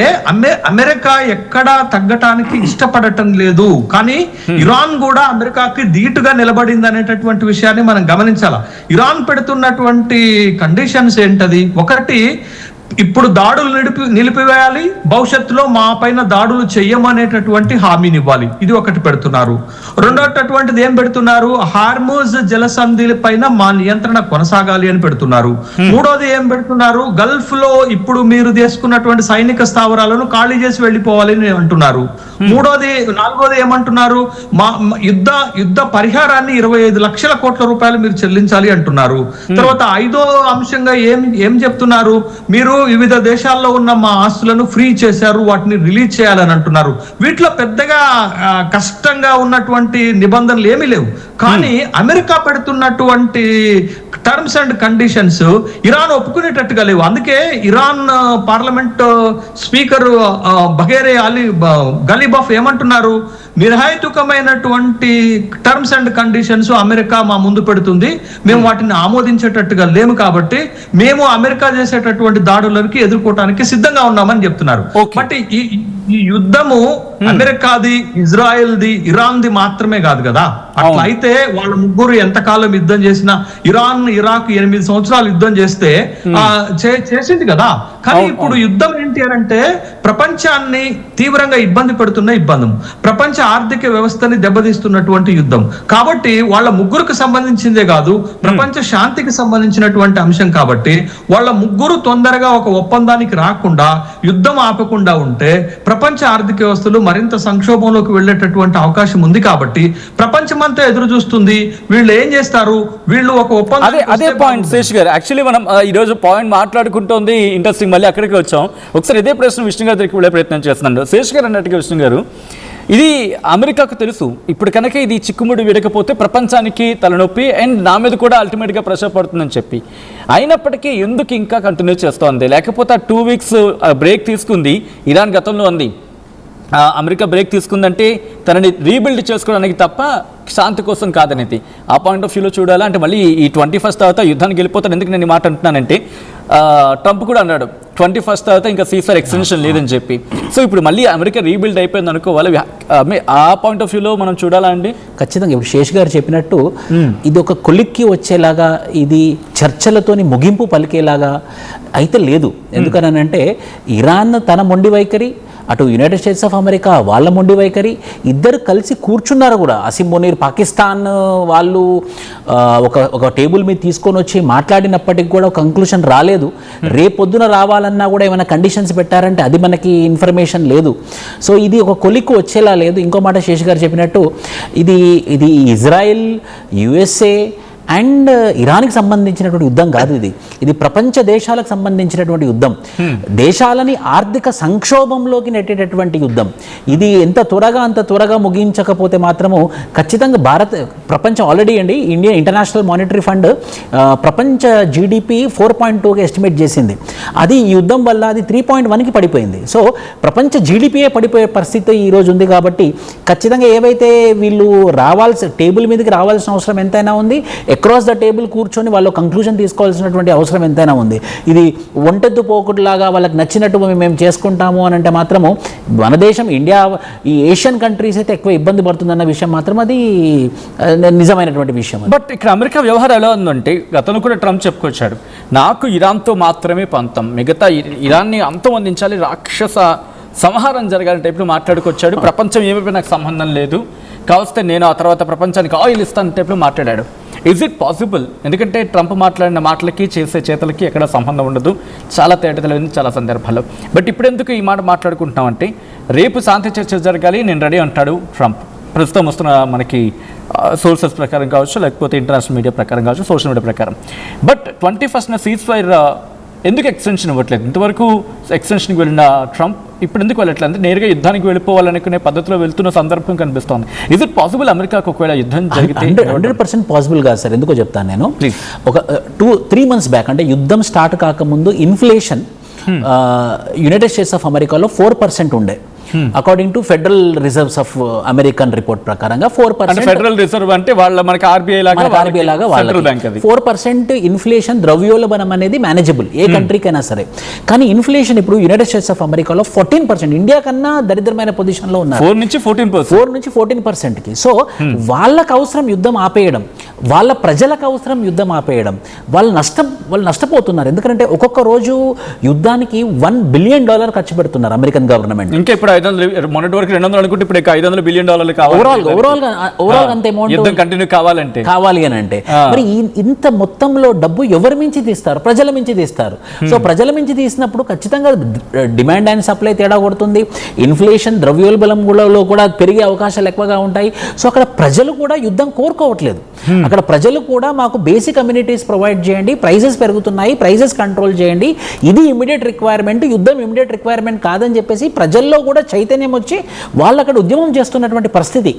అమెరికా ఎక్కడా తగ్గటానికి ఇష్టపడటం లేదు, కానీ ఇరాన్ కూడా అమెరికాకి ధీటుగా నిలబడింది అనేటటువంటి విషయాన్ని మనం గమనించాలా. ఇరాన్ పెడుతున్నటువంటి కండిషన్స్ ఏంటది? ఒకటి, ఇప్పుడు దాడులు నిలిపివేయాలి, భవిష్యత్తులో మా పైన దాడులు చెయ్యమనేటటువంటి హామీని ఇవ్వాలి, ఇది ఒకటి పెడుతున్నారు. రెండోటటువంటిది ఏం పెడుతున్నారు? హార్మూజ్ జలసంధి పైన మా నియంత్రణ కొనసాగాలి అని పెడుతున్నారు. మూడోది ఏం పెడుతున్నారు? గల్ఫ్ లో ఇప్పుడు మీరు తీసుకున్నటువంటి సైనిక స్థావరాలను ఖాళీ చేసి వెళ్ళిపోవాలి అని అంటున్నారు. నాలుగోది ఏమంటున్నారు? మా యుద్ధ పరిహారాన్ని 25 లక్షల కోట్ల రూపాయలు మీరు చెల్లించాలి అంటున్నారు. తర్వాత ఐదో అంశంగా ఏం చెప్తున్నారు? మీరు వివిధ దేశాల్లో ఉన్న మా ఆస్తులను ఫ్రీ చేశారు, వాటిని రిలీజ్ చేయాలని అంటున్నారు. వీటిలో పెద్దగా కష్టంగా ఉన్నటువంటి నిబంధనలు ఏమీ లేవు. కానీ అమెరికా పెడుతున్నటువంటి టర్మ్స్ అండ్ కండిషన్స్ ఇరాన్ ఒప్పుకునేటట్టుగా లేవు. అందుకే ఇరాన్ పార్లమెంట్ స్పీకర్ బఘేరే గలీబఫ్ ఏమంటున్నారు? నిర్హాయతుకమైనటువంటి టర్మ్స్ అండ్ కండిషన్స్ అమెరికా మా ముందు పెడుతుంది, మేము వాటిని ఆమోదించేటట్టుగా లేము, కాబట్టి మేము అమెరికా చేసేటటువంటి దాడులకి ఎదుర్కోవడానికి సిద్ధంగా ఉన్నామని చెప్తున్నారు. బట్ ఈ యుద్ధము అమెరికాది, ఇజ్రాయెల్ది, ఇరాన్ది మాత్రమే కాదు కదా. అట్లా అయితే వాళ్ళ ముగ్గురు ఎంతకాలం యుద్ధం చేసినా, ఇరాన్ ఇరాక్ 8 సంవత్సరాలు యుద్ధం చేస్తే చేసింది కదా. కానీ ఇప్పుడు యుద్ధం ఏంటి అని అంటే ప్రపంచాన్ని తీవ్రంగా ఇబ్బంది పెడుతున్న ఇబ్బంది, ప్రపంచ ఆర్థిక వ్యవస్థని దెబ్బతీస్తున్నటువంటి యుద్ధం. కాబట్టి వాళ్ళ ముగ్గురికి సంబంధించిందే కాదు, ప్రపంచ శాంతికి సంబంధించినటువంటి అంశం. కాబట్టి వాళ్ళ ముగ్గురు తొందరగా ఒక ఒప్పందానికి రాకుండా, యుద్ధం ఆపకుండా ఉంటే ప్రపంచ ఆర్థిక వ్యవస్థలు మరింత సంక్షోభంలోకి వెళ్ళేటటువంటి అవకాశం ఉంది. కాబట్టి ప్రపంచమంతా ఎదురు చూస్తుంది, వీళ్ళు ఏం చేస్తారు, వీళ్ళు ఒక ఒప్పందం. అదే పాయింట్ శేష్ గారు, యాక్చువల్లీ మనం ఈ రోజు పాయింట్ మాట్లాడుకుంటోంది ఇంట్రెస్టింగ్, మళ్ళీ అక్కడికి వచ్చాం. ఒకసారి ఇదే ప్రశ్న విష్ణు గారి దగ్గరికి వెళ్ళే ప్రయత్నం చేస్తున్నాను. శేష్ గారు అన్నట్టుగా విష్ణు గారు, ఇది అమెరికాకు తెలుసు, ఇప్పుడు కనుక ఇది చిక్కుముడి విడకపోతే ప్రపంచానికి తలనొప్పి, అండ్ నా మీద కూడా అల్టిమేట్గా ప్రెషర్ పడుతుందని చెప్పి, అయినప్పటికీ ఎందుకు ఇంకా కంటిన్యూ చేస్తోంది? లేకపోతే ఆ 2 weeks బ్రేక్ తీసుకుంది ఇరాన్ గతంలో ఉంది, అమెరికా బ్రేక్ తీసుకుందంటే తనని రీబిల్డ్ చేసుకోవడానికి తప్ప శాంతి కోసం కాదనేది. ఆ పాయింట్ ఆఫ్ వ్యూలో చూడాలా అంటే మళ్ళీ ఈ 21st తర్వాత యుద్ధానికి వెళ్ళిపోతాను. ఎందుకు నేను ఈ మాట అంటున్నానంటే ట్రంప్ కూడా అన్నాడు 21st తర్వాత ఇంకా సీజర్ ఎక్స్టెన్షన్ లేదని చెప్పి. సో ఇప్పుడు మళ్ళీ అమెరికా రీబిల్డ్ అయిపోయింది అనుకో, వాళ్ళ ఆ పాయింట్ ఆఫ్ వ్యూలో మనం చూడాలా అండి? ఖచ్చితంగా ఇప్పుడు శేష్ గారు చెప్పినట్టు ఇది ఒక కొలిక్కి వచ్చేలాగా, ఇది చర్చలతోని ముగింపు పలికేలాగా అయితే లేదు. ఎందుకనంటే ఇరాన్ తన మొండి వైఖరి, అటు యునైటెడ్ స్టేట్స్ ఆఫ్ అమెరికా వాళ్ళ మొండి వైఖరి, ఇద్దరు కలిసి కూర్చున్నారు కూడా. అసిమ్ మునీర్ పాకిస్తాన్ వాళ్ళు ఒక టేబుల్ మీద తీసుకొని వచ్చి మాట్లాడినప్పటికి కూడా ఒక కంక్లూషన్ రాలేదు. రేపొద్దున రావాలన్నా కూడా ఏమైనా కండిషన్స్ పెట్టారంటే అది మనకి ఇన్ఫర్మేషన్ లేదు. సో ఇది ఒక కొలిక్కు వచ్చేలా లేదు. ఇంకో మాట శేష్ గారు చెప్పినట్టు ఇది ఇజ్రాయెల్, యుఎస్ఏ అండ్ ఇరాన్కి సంబంధించినటువంటి యుద్ధం కాదు. ఇది ప్రపంచ దేశాలకు సంబంధించినటువంటి యుద్ధం, దేశాలని ఆర్థిక సంక్షోభంలోకి నెట్టేటటువంటి యుద్ధం. ఇది అంత త్వరగా ముగించకపోతే మాత్రము ఖచ్చితంగా ప్రపంచం ఆల్రెడీ అండి, ఇంటర్నేషనల్ మానిటరీ ఫండ్ ప్రపంచ జీడిపి 4.2కి ఎస్టిమేట్ చేసింది. అది ఈ యుద్ధం వల్ల అది 3.1కి పడిపోయింది. సో ప్రపంచ జీడిపియే పడిపోయే పరిస్థితి ఈరోజు ఉంది. కాబట్టి ఖచ్చితంగా ఏవైతే వీళ్ళు టేబుల్ మీదకి రావాల్సిన అవసరం ఎంతైనా ఉంది, అక్రాస్ ద టేబుల్ కూర్చొని వాళ్ళు కంక్లూజన్ తీసుకోవాల్సినటువంటి అవసరం ఎంతైనా ఉంది. ఇది ఒంటెద్దు పోకుడులాగా వాళ్ళకి నచ్చినట్టు మేము చేసుకుంటాము అని అంటే మాత్రము మన దేశం, ఇండియా, ఈ ఏషియన్ కంట్రీస్ అయితే ఎక్కువ ఇబ్బంది పడుతుందన్న విషయం మాత్రం అది నిజమైనటువంటి విషయం. బట్ ఇక్కడ అమెరికా వ్యవహారం ఎలా ఉందంటే గతంలో కూడా ట్రంప్ చెప్పుకొచ్చాడు, నాకు ఇరాన్తో మాత్రమే పంతం, మిగతా ఇరాన్ని అంతమొందించాలి, రాక్షస సంహారం జరగాలంటే ఇప్పుడు మాట్లాడుకొచ్చాడు. ప్రపంచం ఏమైపోయి నాకు సంబంధం లేదు, కావస్తే నేను ఆ తర్వాత ప్రపంచానికి ఆయిల్ ఇస్తాను టైప్లో మాట్లాడాడు. Is it possible? ఎందుకంటే ట్రంప్ మాట్లాడిన మాటలకి చేసే చేతలకి ఎక్కడ సంబంధం ఉండదు, చాలా తేడా తెలియదు చాలా సందర్భాల్లో. బట్ ఇప్పుడు ఎందుకు ఈ మాట మాట్లాడుకుంటున్నామంటే రేపు శాంతి చర్చ జరగాలి, నేను రెడీ అంటాడు ట్రంప్. ప్రస్తుతం వస్తున్న మనకి సోర్సెస్ ప్రకారం కావచ్చు, లేకపోతే ఇంటర్నేషనల్ మీడియా ప్రకారం కావచ్చు, సోషల్ మీడియా ప్రకారం. బట్ 21st సీజ్ ఫైర్ ఎందుకు ఎక్స్టెన్షన్ ఇవ్వట్లేదు? ఇంతవరకు ఎక్స్టెన్షన్కి వెళ్ళిన ట్రంప్ ఇప్పుడు ఎందుకు వెళ్ళట్లేదు? అంటే నేరుగా యుద్ధానికి వెళ్ళిపోవాలనుకునే పద్ధతిలో వెళ్తున్న సందర్భం కనిపిస్తోంది. ఇజ్ ఇట్ పాసిబుల్ అమెరికాకు ఒకవేళ యుద్ధం జరిగితే? 100% పాసిబుల్ కాదు సార్. ఎందుకో చెప్తాను నేను. ఒక 2-3 months బ్యాక్, అంటే యుద్ధం స్టార్ట్ కాకముందు ఇన్ఫ్లేషన్ యునైటెడ్ స్టేట్స్ ఆఫ్ అమెరికాలో 4% ఉండే. According to federal reserves of American report ప్రకారంగా 4%. ఫెడరల్ రిజర్వ్ అంటే వాళ్ళ మనకి ఆర్బీఐ లాగా 4% ఇన్ఫ్లేషన్, ద్రవ్యోల్బణం అనేది మేనేజబుల్ ఏ కంట్రీకైనా సరే. కానీ ఇన్ఫ్లేషన్ ఇప్పుడు యునైటెడ్ స్టేట్స్ ఆఫ్ అమెరికాలో 14%, ఇండియా కన్నా దరిద్రమైన పొజిషన్ లో ఉన్నారు. 4 నుంచి 14%కి. సో వాళ్ళకు అవసరం యుద్ధం ఆపేయడం, వాళ్ళ ప్రజలకు అవసరం యుద్ధం ఆపేయడం. వాళ్ళు నష్టపోతున్నారు. ఎందుకంటే ఒక్కొక్క రోజు యుద్ధానికి $1 billion ఖర్చు పెడుతున్నారు అమెరికన్ గవర్నమెంట్. ఇంకా ఇప్పుడు మొన్నటి వరకు 200 అనుకుంటే ఇప్పుడు $500 బిలియన్ ఓవరాల్ అంత అమౌంట్ కంటిన్యూ కావాలి అని అంటే మరి ఇంత మొత్తంలో డబ్బు ఎవరి మించి తీస్తారు? ప్రజల మించి తీస్తారు. సో ప్రజల మించి తీసినప్పుడు ఖచ్చితంగా డిమాండ్ అండ్ సప్లై తేడా కొడుతుంది. ఇన్ఫ్లేషన్, ద్రవ్యోల్బణంలో కూడా పెరిగే అవకాశాలు ఎక్కువగా ఉంటాయి. సో అక్కడ ప్రజలు కూడా యుద్ధం కోరుకోవట్లేదు. అక్కడ ప్రజలు కూడా మాకు బేసిక్ కమ్యూనిటీస్ ప్రొవైడ్ చేయండి, ప్రైజెస్ పెరుగుతున్నాయి, ప్రైజెస్ కంట్రోల్ చేయండి, ఇది ఇమీడియట్ రిక్వైర్మెంట్, యుద్ధం ఇమీడియట్ రిక్వైర్మెంట్ కాదని చెప్పేసి ప్రజల్లో కూడా చైతన్యం వచ్చి వాళ్ళు అక్కడ ఉద్యమం చేస్తున్నటువంటి పరిస్థితి.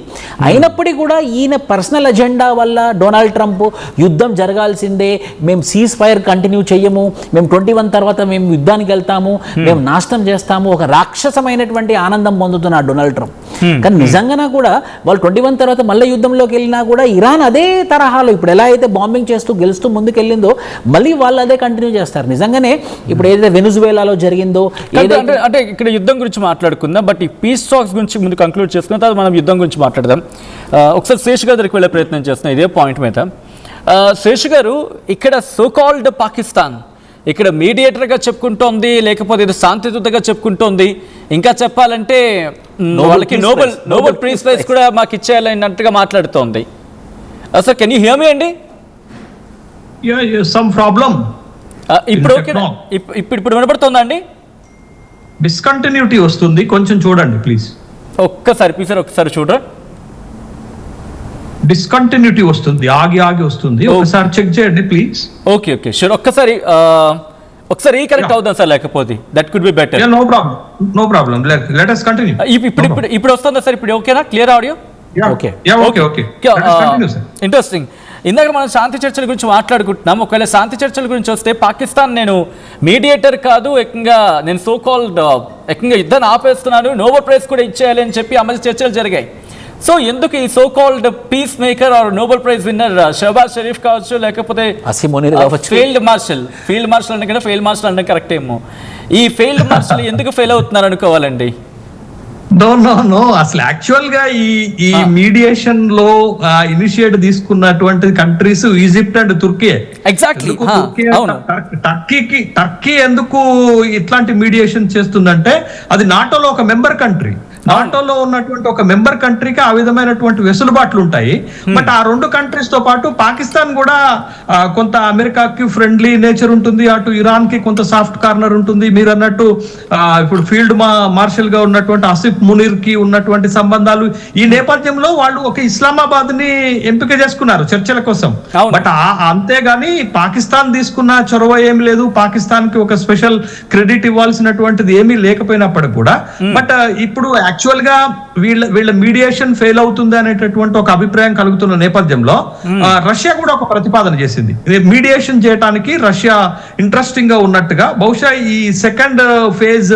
అయినప్పటికీ కూడా ఈయన పర్సనల్ అజెండా వల్ల డొనాల్డ్ ట్రంప్ యుద్ధం జరగాల్సిందే, మేము సీజ్ ఫైర్ కంటిన్యూ చెయ్యము, మేము 21 తర్వాత మేము యుద్ధానికి వెళ్తాము, మేము నాశనం చేస్తాము, ఒక రాక్షసమైనటువంటి ఆనందం పొందుతున్నారు డొనాల్డ్ ట్రంప్. కానీ నిజంగానే కూడా వాళ్ళు 21 తర్వాత మళ్ళీ యుద్ధంలోకి వెళ్ళినా కూడా ఇరాన్ అదే తరహాలో ఇప్పుడు ఎలా అయితే బాంబింగ్ చేస్తూ గెలుస్తూ ముందుకెళ్ళిందో మళ్ళీ వాళ్ళు అదే కంటిన్యూ చేస్తారు. నిజంగానే ఇప్పుడు ఏదైతే వెనుజువేలాలో జరిగిందో అంటే ఇక్కడ యుద్ధం గురించి మాట్లాడుకుందాం, బట్ ఈ పీస్ టాక్స్ గురించి ముందు కంక్లూడ్ చేసుకున్న తర్వాత మనం యుద్ధం గురించి మాట్లాడదాం. ఒకసారి శేష్ గారి దగ్గరికి వెళ్ళే ప్రయత్నం చేస్తున్నాం ఇదే పాయింట్ మీద. శేష్ గారు, ఇక్కడ సోకాల్డ్ పాకిస్తాన్ ఇక్కడ మీడియేటర్గా చెప్పుకుంటోంది, లేకపోతే ఇది శాంతియుతంగా చెప్పుకుంటోంది, ఇంకా చెప్పాలంటే వాళ్ళకి నోబెల్ పీస్ ప్రైజ్ కూడా మాకు ఇచ్చేయాలన్నట్టుగా మాట్లాడుతోంది. సార్, కెన్ యూ హియర్ మీ అండి? సమ్ ప్రాబ్లం ఇప్పుడు ఓకే, ఇప్పుడు వినపడుతుందా అండి? డిస్కంటిన్యూటీ వస్తుంది, కొంచెం చూడండి ప్లీజ్. ఒకసారి చూడరా. డిస్కంటిన్యూటీ వస్తుంది, ఆగి వస్తుంది, ఒకసారి చెక్ చేయండి ప్లీజ్. Okay sure. ఒకసారి కరెక్ట్ అవుదాం సార్, లేకపోతే that could be better. No problem, let us continue. ఇప్పుడు వస్తుందా సార్? ఇప్పుడు ఓకేనా? Clear audio? ఓకే. ఇంట్రెస్టింగ్. ఇందాక మనం శాంతి చర్చల గురించి మాట్లాడుకుంటున్నాం. ఒకవేళ శాంతి చర్చల గురించి వస్తే పాకిస్తాన్ నేను మీడియేటర్ కాదు, నేను సో కాల్డ్ యుద్ధాన్ని ఆపేస్తున్నాను, నోబెల్ ప్రైజ్ కూడా ఇచ్చేయాలి అని చెప్పి అమలు చర్చలు జరిగాయి. సో ఎందుకు ఈ so called peacemaker or Nobel prize winner Shehbaz Sharif కావచ్చు, లేకపోతే ఫీల్డ్ మార్షల్ అంటే కదా, ఫెయిల్డ్ మార్షల్ అంటే కరెక్ట్ ఏమో, ఈ ఫెయిల్డ్ మార్షల్ ఎందుకు ఫెయిల్ అవుతున్నారు అనుకోవాలండి? నో అసలు యాక్చువల్ గా ఈ మీడియేషన్ లో ఇనిషియేట్ తీసుకున్నటువంటి countries Egypt and Turkey. Exactly. Turkey ఎందుకు ఇట్లాంటి మీడియేషన్ చేస్తుందంటే అది నాటోలో ఒక మెంబర్ కంట్రీ. నాటోలో ఉన్నటువంటి ఒక మెంబర్ కంట్రీకి ఆ విధమైనటువంటి వెసులుబాట్లు ఉంటాయి. బట్ ఆ రెండు కంట్రీస్ తో పాటు పాకిస్తాన్ కూడా కొంత అమెరికాకి ఫ్రెండ్లీ నేచర్ ఉంటుంది, అటు ఇరాన్ కి కొంత సాఫ్ట్ కార్నర్ ఉంటుంది. మీరు అన్నట్టు ఇప్పుడు ఫీల్డ్ మార్షల్ గా ఉన్నటువంటి ఆసిఫ్ మునీర్ కి ఉన్నటువంటి సంబంధాలు, ఈ నేపథ్యంలో వాళ్ళు ఒక ఇస్లామాబాద్ ని ఎంపిక చేసుకున్నారు చర్చల కోసం. బట్ అంతేగాని పాకిస్తాన్ తీసుకున్న చొరవ ఏమి లేదు, పాకిస్తాన్ కి ఒక స్పెషల్ క్రెడిట్ ఇవ్వాల్సినటువంటిది ఏమీ లేకపోయినప్పటికీ కూడా. బట్ ఇప్పుడు యాక్చువల్ గా వీళ్ళ మీడియేషన్ ఫెయిల్ అవుతుంది అనేటటువంటి ఒక అభిప్రాయం కలుగుతున్న నేపథ్యంలో రష్యా కూడా ఒక ప్రతిపాదన చేసింది. మీడియేషన్ చేయడానికి రష్యా ఇంట్రెస్టింగ్ గా ఉన్నట్టుగా, బహుశా ఈ సెకండ్ ఫేజ్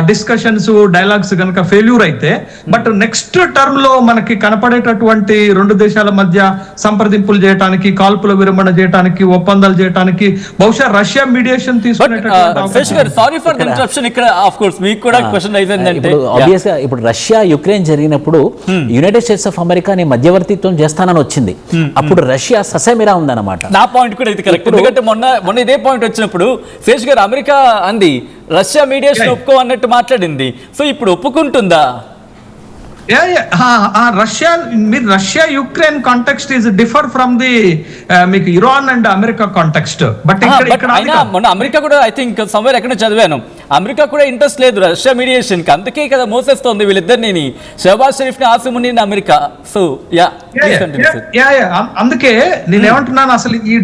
డిస్కషన్స్ డైలాగ్స్ కనుక ఫెయిల్యూర్ అయితే, బట్ నెక్స్ట్ టర్మ్ లో మనకి కనపడేటటువంటి రెండు దేశాల మధ్య సంప్రదింపులు చేయడానికి, కాల్పుల విరమణ చేయడానికి, ఒప్పందాలు చేయడానికి బహుశా రష్యా మీడియేషన్ తీసుకునేటటువంటి ఇప్పుడు రష్యా యుక్రెయిన్ జరిగినప్పుడు యునైటెడ్ స్టేట్స్ ఆఫ్ అమెరికా మధ్యవర్తిత్వం చేస్తానని వచ్చింది. అప్పుడు రష్యా ససేమిరా ఉందన్నమాట. నా పాయింట్ కూడా ఇది కరెక్ట్. ఎందుకంటే మొన్న ఇదే పాయింట్ వచ్చినప్పుడు శేష్ గారు అమెరికా అంది రష్యా మీడియేషన్ ఒప్పుకో అన్నట్టు మాట్లాడింది. సో ఇప్పుడు ఒప్పుకుంటుందా? Russia Ukraine context is differ from the మీకు Iran and America context. But మొన్న అమెరికా కూడా ఐ థింక్ సమ్వేర్ ఎక్కడ చదివాను, అమెరికా కూడా ఇంట్రెస్ట్ లేదు రష్యా మీడియేషన్ కి, అందుకే కదా మోసేస్తోంది వీళ్ళిద్దరిని, షహబాజ్ షరీఫ్ ని ఆసిఫ్ మునీర్ అమెరికా. సో అందుకే నేనేమంటున్నాను, అసలు ఈ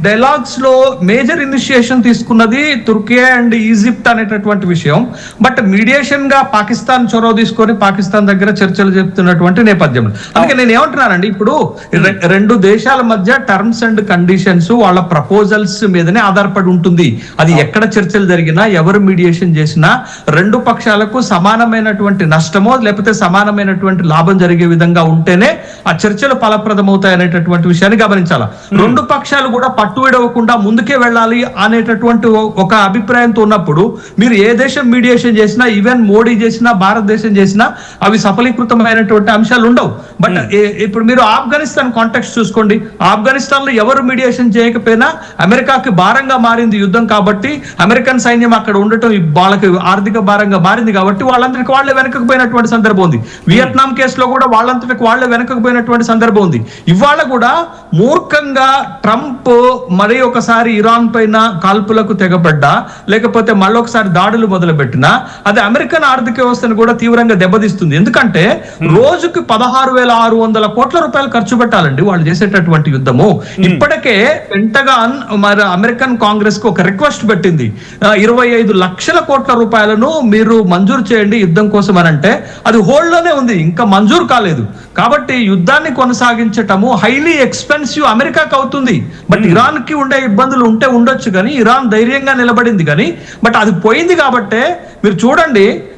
డైలాగ్స్ లో మేజర్ ఇనిషియేషన్ తీసుకున్నది తుర్కీ అండ్ ఈజిప్ట్ అనేటటువంటి విషయం. బట్ మీడియేషన్ గా పాకిస్తాన్ చొరవ తీసుకొని పాకిస్తాన్ దగ్గర చర్చలు చెప్తున్నటువంటి నేపథ్యంలో, అందుకే నేను ఏమంటున్నానండి, ఇప్పుడు రెండు దేశాల మధ్య టర్మ్స్ అండ్ కండిషన్స్ వాళ్ళ ప్రపోజల్స్ మీదనే ఆధారపడి ఉంటుంది. అది ఎక్కడ చర్చలు జరిగినా, ఎవరు మీడియేషన్ చేసినా రెండు పక్షాలకు సమానమైనటువంటి నష్టమో లేకపోతే సమానమైనటువంటి లాభం జరిగే విధంగా ఉంటేనే ఆ చర్చలు ఫలప్రదమవుతాయి అనేటటువంటి విషయాన్ని గమనించాలి. రెండు పక్షాలు కూడా పట్టు విడవకుండా ముందుకే వెళ్ళాలి అనేటటువంటి ఒక అభిప్రాయంతో ఉన్నప్పుడు మీరు ఏ దేశం మీడియేషన్ చేసినా, ఈవెన్ మోడీ చేసినా, భారతదేశం చేసినా అవి సఫలీకృతమైనటువంటి అంశాలు ఉండవు. బట్ ఇప్పుడు మీరు ఆఫ్ఘనిస్తాన్ కాంటెక్స్ట్ చూసుకోండి. ఆఫ్ఘనిస్తాన్ లో ఎవరు మీడియేషన్ చేయకపోయినా అమెరికాకి భారంగా మారింది యుద్ధం కాబట్టి, అమెరికన్ సైన్యం అక్కడ ఉండటం వాళ్ళకి ఆర్థిక భారంగా మారింది కాబట్టి వాళ్ళందరికీ వాళ్ళే వెనకపోయినటువంటి సందర్భం ఉంది. వియత్నాం కేసులో కూడా వాళ్ళంతటికి వాళ్ళే వెనకపోయినటువంటి సందర్భం ఉంది. ఇవాళ కూడా మూర్ఖంగా ట్రంప్ మరి ఒకసారి ఇరాన్ పైన కాల్పులకు తెగబడ్డా, లేకపోతే మళ్ళొకసారి దాడులు మొదలు పెట్టినా అది అమెరికన్ ఆర్థిక వ్యవస్థను కూడా తీవ్రంగా దెబ్బతీస్తుంది. ఎందుకంటే రోజుకి 16,600 కోట్ల రూపాయలు ఖర్చు పెట్టాలండి వాళ్ళు చేసేటటువంటి యుద్ధము. ఇప్పటికే పెంటగాన్ మరి అమెరికన్ కాంగ్రెస్ కు ఒక రిక్వెస్ట్ పెట్టింది, 25 లక్షల కోట్ల రూపాయలను మీరు మంజూరు చేయండి యుద్ధం కోసం అని. అంటే అది హోల్డ్ లోనే ఉంది, ఇంకా మంజూరు కాలేదు. కాబట్టి యుద్ధాన్ని కొనసాగించటము హైలీ ఎక్స్పెన్సివ్ అమెరికాకి అవుతుంది. బట్ ఇరాన్ కి ఉండే ఇబ్బందులు ఉండొచ్చు కానీ ఇరాన్ ధైర్యంగా నిలబడింది కానీ, బట్ అది పోయింది. కాబట్టే మీరు చూడండి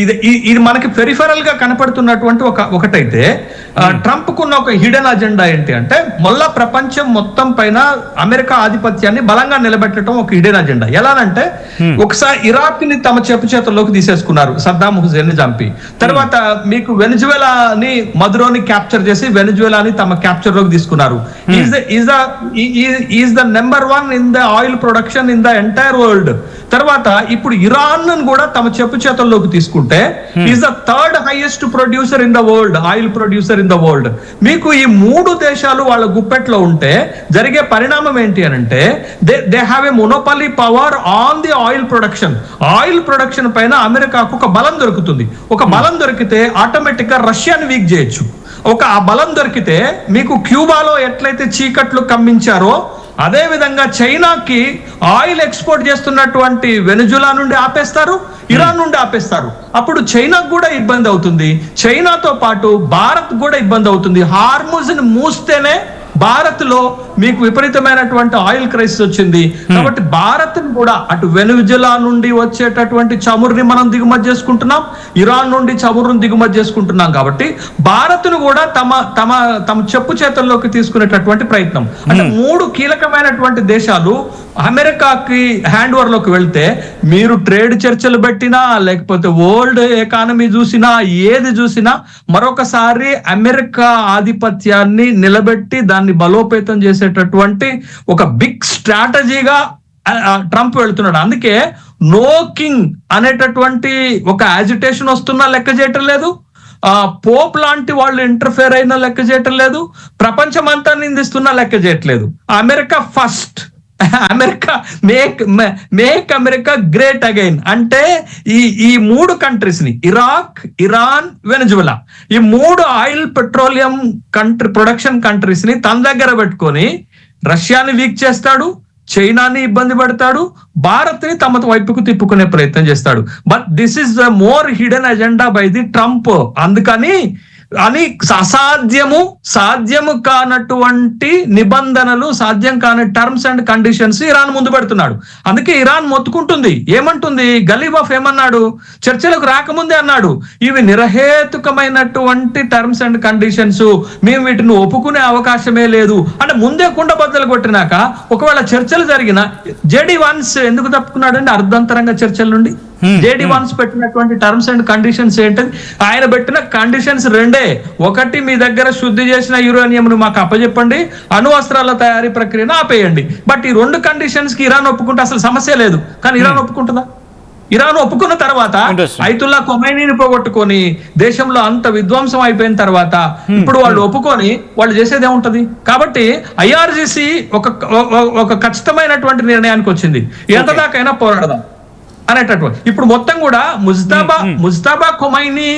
ఇది మనకి పెరిఫెరల్ గా కనపడుతున్నటువంటి ఒకటైతే ట్రంప్ కున్న ఒక హిడెన్ అజెండా ఏంటి అంటే మళ్ళా ప్రపంచం మొత్తం పైన అమెరికా ఆధిపత్యాన్ని బలంగా నిలబెట్టడం ఒక హిడెన్ అజెండా. ఎలానంటే ఒకసారి ఇరాక్ ని తమ చెప్పు చేతుల్లోకి తీసేసుకున్నారు సద్దాం హుసేన్ ని చంపి. తర్వాత మీకు వెనిజువేలాని మదురోని క్యాప్చర్ చేసి వెనిజువేలాని తమ క్యాప్చర్ లోకి తీసుకున్నారు. Is the number 1 in the oil production in the entire world. తర్వాత ఇప్పుడు ఇరాన్ కూడా తమ చెప్పు చేతుల్లోకి తీసుకుంటే is the 3rd highest producer in the world, oil producer in the world. మీకు ఈ 3 దేశాలు వాళ్ళ గుప్పెట్లో ఉంటే జరిగే పరిణామం ఏంటి అని అంటే they have a monopoly power on the oil production. Oil production పైన అమెరికాకు ఒక బలం దొరుకుతుంది. ఒక బలం దొరికితే ఆటోమేటిక్ గా రష్యాని వీక్ చేయొచ్చు. ఆ బలం దొరికితే మీకు క్యూబాలో ఎట్లయితే చీకట్లు కమ్మించారో అదే విధంగా చైనాకి ఆయిల్ ఎక్స్పోర్ట్ చేస్తున్నటువంటి వెనిజులా నుండి ఆపేస్తారు, ఇరాన్ నుండి ఆపేస్తారు. అప్పుడు చైనాకు కూడా ఇబ్బంది అవుతుంది, చైనాతో పాటు భారత్ కూడా ఇబ్బంది అవుతుంది. హార్ముజ్ ని మూస్తేనే భారత్ లో మీకు విపరీతమైనటువంటి ఆయిల్ క్రైసిస్ వచ్చింది. కాబట్టి భారత్ కూడా అటు వెనిజులా నుండి వచ్చేటటువంటి చమురుని మనం దిగుమతి చేసుకుంటున్నాం, ఇరాన్ నుండి చమురుని దిగుమతి చేసుకుంటున్నాం. కాబట్టి భారత్ ను కూడా తమ చెప్పు చేతుల్లోకి తీసుకునేటటువంటి ప్రయత్నం. అంటే 3 కీలకమైనటువంటి దేశాలు అమెరికాకి హ్యాండ్ ఓవర్ లోకి వెళ్తే మీరు ట్రేడ్ చర్చలు పెట్టినా లేకపోతే వరల్డ్ ఎకానమీ చూసినా ఏది చూసినా మరొకసారి అమెరికా ఆధిపత్యాన్ని నిలబెట్టి దాన్ని బలోపేతం చేసేటటువంటి ఒక బిగ్ స్ట్రాటజీగా ట్రంప్ వెళ్తున్నాడు. అందుకే నో కింగ్ అనేటటువంటి ఒక యాజిటేషన్ వస్తున్నా లెక్క చేయటం లేదు, పోప్ లాంటి వాళ్ళు ఇంటర్ఫేర్ అయినా లెక్క చేయటం లేదు, ప్రపంచం అంతా నిందిస్తున్నా లెక్క చేయట్లేదు. America first, America make America great again అంటే ఈ 3 కంట్రీస్ ని ఇరాక్, ఇరాన్, వెనిజువెలా ఈ 3 ఆయిల్ పెట్రోలియం ప్రొడక్షన్ కంట్రీస్ ని తన దగ్గర పెట్టుకొని రష్యాని వీక్ చేస్తాడు, చైనాని ఇబ్బంది పడతాడు, భారత్ ని తమ వైపుకు తిప్పుకునే ప్రయత్నం చేస్తాడు. But this is the more hidden agenda by the Trump. అందుకని సాధ్యము కానటువంటి నిబంధనలు, సాధ్యం కాని టర్మ్స్ అండ్ కండిషన్స్ ఇరాన్ ముందు పెడుతున్నాడు. అందుకే ఇరాన్ మొత్తుకుంటుంది. ఏమంటుంది? గలీబాఫ్ ఏమన్నాడు? చర్చలకు రాకముందే అన్నాడు, ఇవి నిరహేతుకమైనటువంటి టర్మ్స్ అండ్ కండిషన్స్, మేము వీటిని ఒప్పుకునే అవకాశమే లేదు అంటే ముందే కుండ బద్దలు కొట్టినాక ఒకవేళ చర్చలు జరిగిన జేడీ వాన్స్ ఎందుకు తప్పుకున్నాడండి అర్ధంతరంగా చర్చల నుండి? జేడీ వాన్స్ పెట్టినటువంటి టర్మ్స్ అండ్ కండిషన్స్ ఏంటది? ఆయన పెట్టిన కండిషన్స్ 2. ఒకటి, మీ దగ్గర శుద్ధి చేసిన యురేనియం ను మాకు అప్పచెప్పండి, అణువస్త్రాల తయారీ ప్రక్రియను ఆపేయండి. బట్ ఈ 2 కండిషన్స్ కి ఇరాన్ ఒప్పుకుంటే అసలు సమస్య లేదు. కానీ ఇరాన్ ఒప్పుకుంటుందా? ఇరాన్ ఒప్పుకున్న తర్వాత ఐతుల్లా ఖొమైనీని పోగొట్టుకొని దేశంలో అంత విధ్వంసం అయిపోయిన తర్వాత ఇప్పుడు వాళ్ళు ఒప్పుకొని వాళ్ళు చేసేది ఏముంటది? కాబట్టి ఐఆర్జీసీ ఒక ఖచ్చితమైనటువంటి నిర్ణయానికి వచ్చింది, ఎంత దాకైనా పోరాడదాం అనేటటువంటి. ఇప్పుడు మొత్తం కూడా ముజ్తబా ఖొమైనీ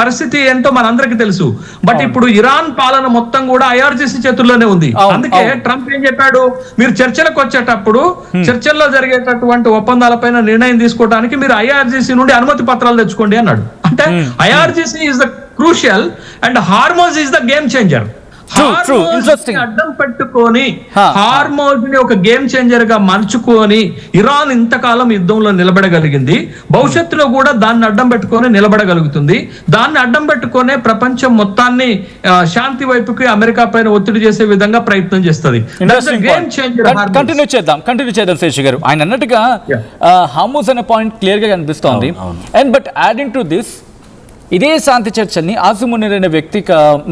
పరిస్థితి ఏంటో మనందరికి తెలుసు. బట్ ఇప్పుడు ఇరాన్ పాలన మొత్తం కూడా ఐఆర్జీసీ చేతుల్లోనే ఉంది. అందుకే ట్రంప్ ఏం చెప్పాడు? మీరు చర్చలకు వచ్చేటప్పుడు చర్చల్లో జరిగేటటువంటి ఒప్పందాలపైన నిర్ణయం తీసుకోవడానికి మీరు ఐఆర్జీసీ నుండి అనుమతి పత్రాలు తెచ్చుకోండి అన్నాడు. అంటే IRGC is the crucial and Hormuz is the game changer. అడ్డం పెట్టుకొని హార్మోజ్ ని ఒక గేమ్ చేంజర్ గా మలుచుకొని ఇరాన్ ఇంతకాలం యుద్ధంలో నిలబడగలిగింది, భవిష్యత్తులో కూడా దాన్ని అడ్డం పెట్టుకొని నిలబడగలుగుతుంది. దాన్ని అడ్డం పెట్టుకునే ప్రపంచం మొత్తాన్ని శాంతి వైపుకి అమెరికా పైన ఒత్తిడి చేసే విధంగా ప్రయత్నం చేస్తుంది. కంటిన్యూ చేద్దాం శేషి గారు. ఆయన అన్నట్టుగా హార్మోజ్ అనే పాయింట్ క్లియర్ గా కనిపిస్తోంది. And but adding to this, ఇదే శాంతి చర్చల్ని ఆసిమ్ మునీర్ అనే వ్యక్తి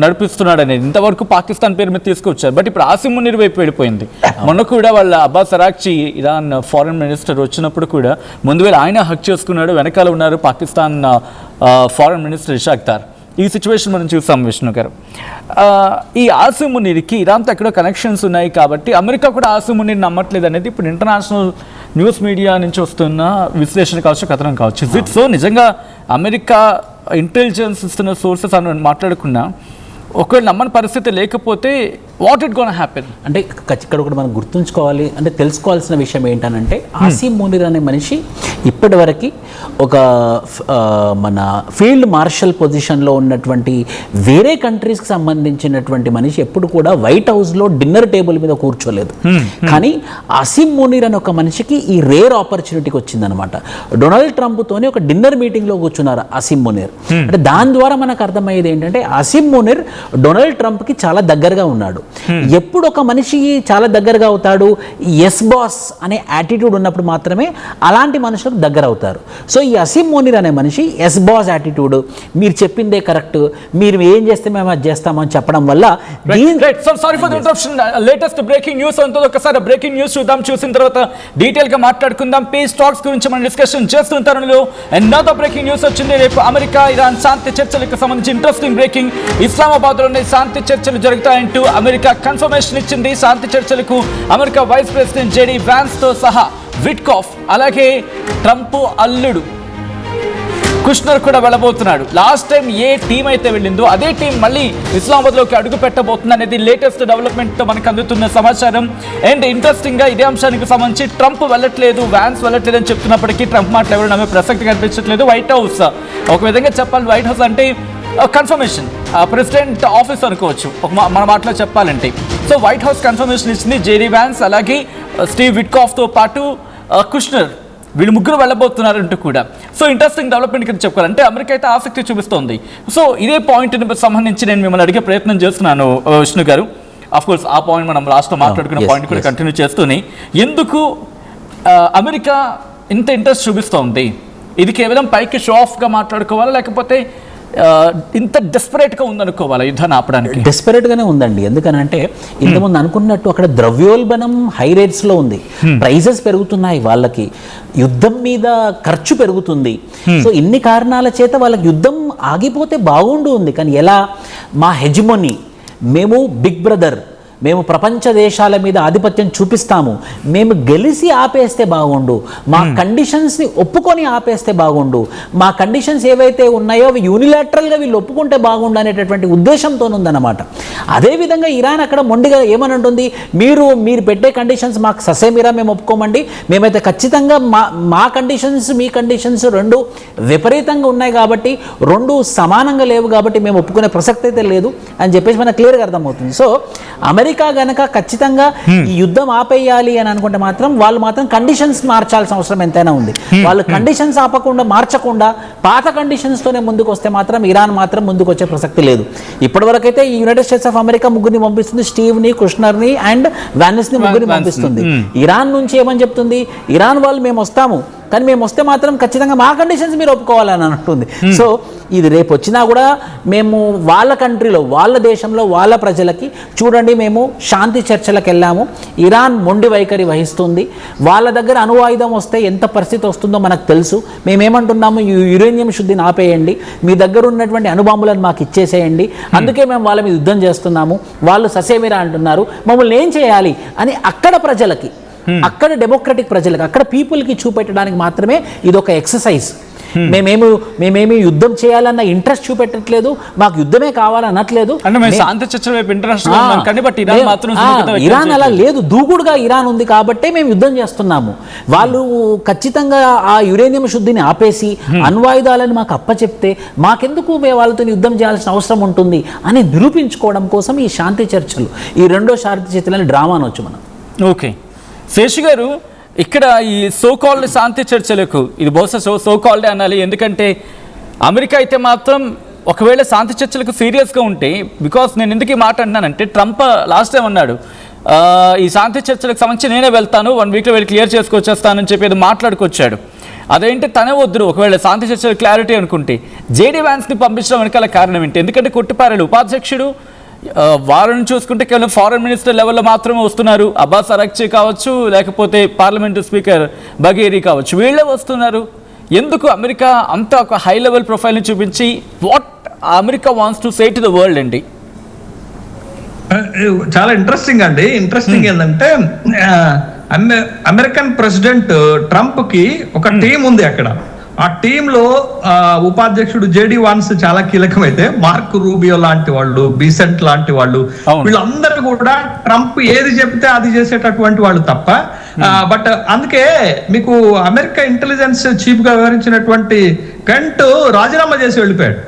నడిపిస్తున్నాడు అనేది ఇంతవరకు పాకిస్తాన్ పేరు మీద తీసుకొచ్చారు. బట్ ఇప్పుడు ఆసిమ్ మునీర్ వైపు వెళ్ళిపోయింది. మొన్న కూడా వాళ్ళ అబ్బాస్ అరాక్చి ఇరాన్ ఫారెన్ మినిస్టర్ వచ్చినప్పుడు కూడా ముందు వేళ ఆయన హక్ చేసుకున్నాడు, వెనకాల ఉన్నారు పాకిస్తాన్ ఫారెన్ మినిస్టర్ ఇషాక్తార్. ఈ సిచ్యువేషన్ మనం చూసాం విష్ణు గారు. ఈ ఆసిమ్ మునీర్కి ఇరాన్తో ఎక్కడో కనెక్షన్స్ ఉన్నాయి కాబట్టి అమెరికా కూడా ఆసిమ్ మునీర్ నమ్మట్లేదు అనేది ఇప్పుడు ఇంటర్నేషనల్ న్యూస్ మీడియా నుంచి వస్తున్న విశ్లేషణ కావచ్చు, కథనం కావచ్చు. Is it so? నిజంగా అమెరికా ఇంటెలిజెన్స్ ఇస్తున్న సోర్సెస్ అని మాట్లాడుకున్నా ఒకవేళ నమ్మని పరిస్థితి లేకపోతే వాట్ ఇట్ గోనా హ్యాపెన్? అంటే ఇక్కడ కూడా మనం గుర్తుంచుకోవాలి, అంటే తెలుసుకోవాల్సిన విషయం ఏంటనంటే ఆసిమ్ మునీర్ అనే మనిషి ఇప్పటివరకు ఒక మన ఫీల్డ్ మార్షల్ పొజిషన్లో ఉన్నటువంటి వేరే కంట్రీస్కి సంబంధించినటువంటి మనిషి ఎప్పుడు కూడా వైట్ హౌస్లో డిన్నర్ టేబుల్ మీద కూర్చోలేదు. కానీ ఆసిమ్ మునీర్ అనే ఒక మనిషికి ఈ రేర్ ఆపర్చునిటీకి వచ్చిందనమాట. డొనాల్డ్ ట్రంప్తోనే ఒక డిన్నర్ మీటింగ్లో కూర్చున్నారు ఆసిమ్ మునీర్. అంటే దాని ద్వారా మనకు అర్థమయ్యేది ఏంటంటే ఆసిమ్ మునీర్ డొనాల్డ్ ట్రంప్కి చాలా దగ్గరగా ఉన్నాడు. ఎప్పుడు ఒక మనిషి చాలా దగ్గరగా అవుతాడు, ఎస్ బాస్ అనే యాటిట్యూడ్ ఉన్నప్పుడు మాత్రమే అలాంటి మనుషులకు దగ్గర అవుతారు. సో ఈ ఆసిమ్ మునీర్ అనే మనిషి ఎస్ బాస్ యాటిట్యూడ్, మీరు చెప్పిందే కరెక్ట్, మీరు ఏం చేస్తే మేము అది చేస్తామని చెప్పడం వల్ల sorry for the interruption. Latest breaking news ఉంటుంది, ఒకసారి బ్రేకింగ్ న్యూస్ చూద్దాం. చూసిన తర్వాత డీటెయిల్ గా మాట్లాడుకుందాం. పీస్ టాక్స్ గురించి మనం డిస్కషన్ చేస్తున్న తరుణంలో ఎన్నో బ్రేకింగ్ న్యూస్ వచ్చింది. రేపు అమెరికా ఇరాన్ శాంతి చర్చలకు సంబంధించి ఇంట్రెస్టింగ్ బ్రేకింగ్. ఇస్లామాబాద్ లోనే శాంతి చర్చలు జరుగుతాయంటూ అమెరికా కన్ఫర్మేషన్ ఇచ్చింది. శాంతి చర్చలకు America vice president JD Vance తో సహా విట్కాఫ్, అలాగే ట్రంప్ అల్లుడు కుష్నర్ కూడా వెళ్ళబోతున్నాడు. లాస్ట్ టైం ఏ టీం అయితే వెళ్ళిందో అదే టీం మళ్ళీ ఇస్లామాబాద్లోకి అడుగు పెట్టబోతుంది అనేది లేటెస్ట్ డెవలప్మెంట్ మనకు అందుతున్న సమాచారం. అండ్ ఇంట్రెస్టింగ్ గా ఇదే అంశానికి సంబంధించి ట్రంప్ వెళ్ళట్లేదు, వ్యాన్స్ వెళ్ళట్లేదు అని చెప్తున్నప్పటికీ ట్రంప్ మాటలు ఎవరు నమ్మే ప్రసక్తి కనిపించట్లేదు. వైట్ హౌస్ ఒక విధంగా చెప్పాలి, వైట్ హౌస్ అంటే కన్ఫర్మేషన్, ప్రెసిడెంట్ ఆఫీస్ అనుకోవచ్చు మన మాటలో చెప్పాలంటే. సో వైట్ హౌస్ కన్ఫర్మేషన్ ఇచ్చింది. జేడీ వ్యాన్స్ అలాగే స్టీవ్ విట్కాఫ్తో పాటు కుష్నర్, వీళ్ళు ముగ్గురు వెళ్ళబోతున్నారంటూ కూడా. సో ఇంట్రెస్టింగ్ డెవలప్మెంట్ కింద చెప్పుకోవాలంటే అమెరికా అయితే ఆసక్తి చూపిస్తోంది. సో ఇదే పాయింట్ని సంబంధించి నేను మిమ్మల్ని అడిగే ప్రయత్నం చేస్తున్నాను విష్ణు గారు. ఆఫ్ కోర్స్ ఆ పాయింట్ మనం లాస్ట్లో మాట్లాడుకున్న పాయింట్ కూడా కంటిన్యూ చేస్తూనే, ఎందుకు అమెరికా ఇంత ఇంట్రెస్ట్ చూపిస్తోంది? ఇది కేవలం పైకి షో ఆఫ్గా మాట్లాడుకోవాలా, లేకపోతే ఇంత డెస్పరేట్గా ఉందనుకోవాలా యుద్ధాన్ని ఆపడానికి? డెస్పరేట్గానే ఉందండి. ఎందుకనంటే ఇంతకుముందు అనుకున్నట్టు అక్కడ ద్రవ్యోల్బణం హై రేట్స్లో ఉంది, ప్రైజెస్ పెరుగుతున్నాయి, వాళ్ళకి యుద్ధం మీద ఖర్చు పెరుగుతుంది. సో ఇన్ని కారణాల చేత వాళ్ళకి యుద్ధం ఆగిపోతే బాగుండు ఉంది. కానీ ఎలా? మా హెజిమోనీ, మేము బిగ్ బ్రదర్, మేము ప్రపంచ దేశాల మీద ఆధిపత్యం చూపిస్తాము, మేము గెలిచి ఆపేస్తే బాగుండు, మా కండిషన్స్ని ఒప్పుకొని ఆపేస్తే బాగుండు, మా కండిషన్స్ ఏవైతే ఉన్నాయో అవి యూనిలాటరల్గా వీళ్ళు ఒప్పుకుంటే బాగుండు అనేటటువంటి ఉద్దేశంతో ఉందన్నమాట. అదేవిధంగా ఇరాన్ అక్కడ మొండిగా ఏమని ఉంటుంది, మీరు పెట్టే కండిషన్స్ మాకు ససేమిరా మేము ఒప్పుకోమండి, మేమైతే ఖచ్చితంగా మా కండిషన్స్ మీ కండిషన్స్ రెండు విపరీతంగా ఉన్నాయి కాబట్టి, రెండు సమానంగా లేవు కాబట్టి మేము ఒప్పుకునే ప్రసక్తి అయితే లేదు అని చెప్పేసి మనకు క్లియర్గా అర్థమవుతుంది. సో అమెరికా గనక ఖచ్చితంగా ఈ యుద్ధం ఆపేయాలి అని అనుకుంటే మాత్రం వాళ్ళు మాత్రం కండిషన్స్ మార్చాల్సిన అవసరం ఎంతైనా ఉంది. వాళ్ళు కండిషన్స్ ఆపకుండా మార్చకుండా పాత కండిషన్స్ తోనే ముందుకు వస్తే మాత్రం ఇరాన్ మాత్రం ముందుకు వచ్చే ప్రసక్తి లేదు. ఇప్పటివరకైతే ఈ యునైటెడ్ స్టేట్స్ ఆఫ్ అమెరికా ముగ్గురిని పంపిస్తుంది, స్టీవ్ని, కుష్నర్ని అండ్ వ్యాన్స్ని ముగ్గురిని పంపిస్తుంది. ఇరాన్ నుంచి ఏమని చెప్తుంది, ఇరాన్ వాళ్ళు మేము వస్తాము కానీ మేము వస్తే మాత్రం ఖచ్చితంగా మా కండిషన్స్ మీరు ఒప్పుకోవాలని అంటుంది. సో ఇది రేపు వచ్చినా కూడా మేము వాళ్ళ కంట్రీలో, వాళ్ళ దేశంలో, వాళ్ళ ప్రజలకి చూడండి మేము శాంతి చర్చలకు వెళ్ళాము, ఇరాన్ మొండి వైఖరి వహిస్తుంది, వాళ్ళ దగ్గర అణువాయుధం వస్తే ఎంత పరిస్థితి వస్తుందో మనకు తెలుసు, మేమేమంటున్నాము యురేనియం శుద్ధిని ఆపేయండి, మీ దగ్గర ఉన్నటువంటి అణుబాంబులను మాకు ఇచ్చేసేయండి, అందుకే మేము వాళ్ళ మీద యుద్ధం చేస్తున్నాము, వాళ్ళు ససేమిరా అంటున్నారు, మమ్మల్ని ఏం చేయాలి అని అక్కడ ప్రజలకి, అక్కడ డెమోక్రటిక్ ప్రజలకు, అక్కడ పీపుల్కి చూపెట్టడానికి మాత్రమే ఇది ఒక ఎక్సర్సైజ్. మేమేమి యుద్ధం చేయాలన్న ఇంట్రెస్ట్ చూపెట్టట్లేదు, మాకు యుద్ధమే కావాలనట్లేదు. ఇరాన్ అలా లేదు, దూకుడుగా ఇరాన్ ఉంది కాబట్టే మేము యుద్ధం చేస్తున్నాము. వాళ్ళు ఖచ్చితంగా ఆ యురేనియం శుద్ధిని ఆపేసి అణ్వాయుధాలను మాకు అప్పచెప్తే మాకెందుకు వాళ్ళతో యుద్ధం చేయాల్సిన అవసరం ఉంటుంది అని నిరూపించుకోవడం కోసం ఈ శాంతి చర్చలు, ఈ రెండో శాంతి చర్చలని డ్రామా అనొచ్చు మనం. ఓకే శేషు గారు, ఇక్కడ ఈ సోకాల్డ్ శాంతి చర్చలకు, ఇది బహుశా సోకాల్డే అనాలి, ఎందుకంటే అమెరికా అయితే మాత్రం ఒకవేళ శాంతి చర్చలకు సీరియస్గా ఉంటే, బికాస్ నేను ఎందుకు ఈ మాట అంటున్నానంటే ట్రంప్ లాస్ట్ టైం అన్నాడు ఈ శాంతి చర్చలకు సంబంధించి నేనే వెళ్తాను, 1 వీక్లో వెళ్ళి క్లియర్ చేసుకొచ్చేస్తానని చెప్పి అది మాట్లాడుకొచ్చాడు. అదేంటి తనే వద్దు ఒకవేళ శాంతి చర్చలు క్లారిటీ అనుకుంటే. జేడీ వ్యాన్స్ని పంపించడం వెనకాల కారణం ఏంటి? ఎందుకంటే కొట్టిపారాడు ఉపాధ్యక్షుడు, వారిని చూసుకుంటే కేవలం ఫారెన్ మినిస్టర్ లెవెల్లో మాత్రమే వస్తున్నారు, అబ్బాస్ అరాక్చీ కావచ్చు, లేకపోతే పార్లమెంటు స్పీకర్ బఘేరీ కావచ్చు, వీళ్ళే వస్తున్నారు. ఎందుకు అమెరికా అంత ఒక హై లెవెల్ ప్రొఫైల్ని చూపించి what America wants to say to the world అండి? చాలా ఇంట్రెస్టింగ్ అండి. ఇంట్రెస్టింగ్ ఏంటంటే అమెరికన్ ప్రెసిడెంట్ ట్రంప్ కి ఒక టీం ఉంది అక్కడ. ఆ ఆ టీంలో ఉపాధ్యక్షుడు జేడి వాన్స్ చాలా కీలకమైతే, మార్క్ రూబియో లాంటి వాళ్ళు, బీసెంట్ లాంటి వాళ్ళు, వీళ్ళందరూ కూడా ట్రంప్ ఏది చెప్తే అది చేసేటటువంటి వాళ్ళు తప్ప. బట్ అందుకే మీకు అమెరికా ఇంటెలిజెన్స్ చీఫ్ గా వ్యవహరించినటువంటి కెంట్ రాజీనామా చేసి వెళ్ళిపోయాడు.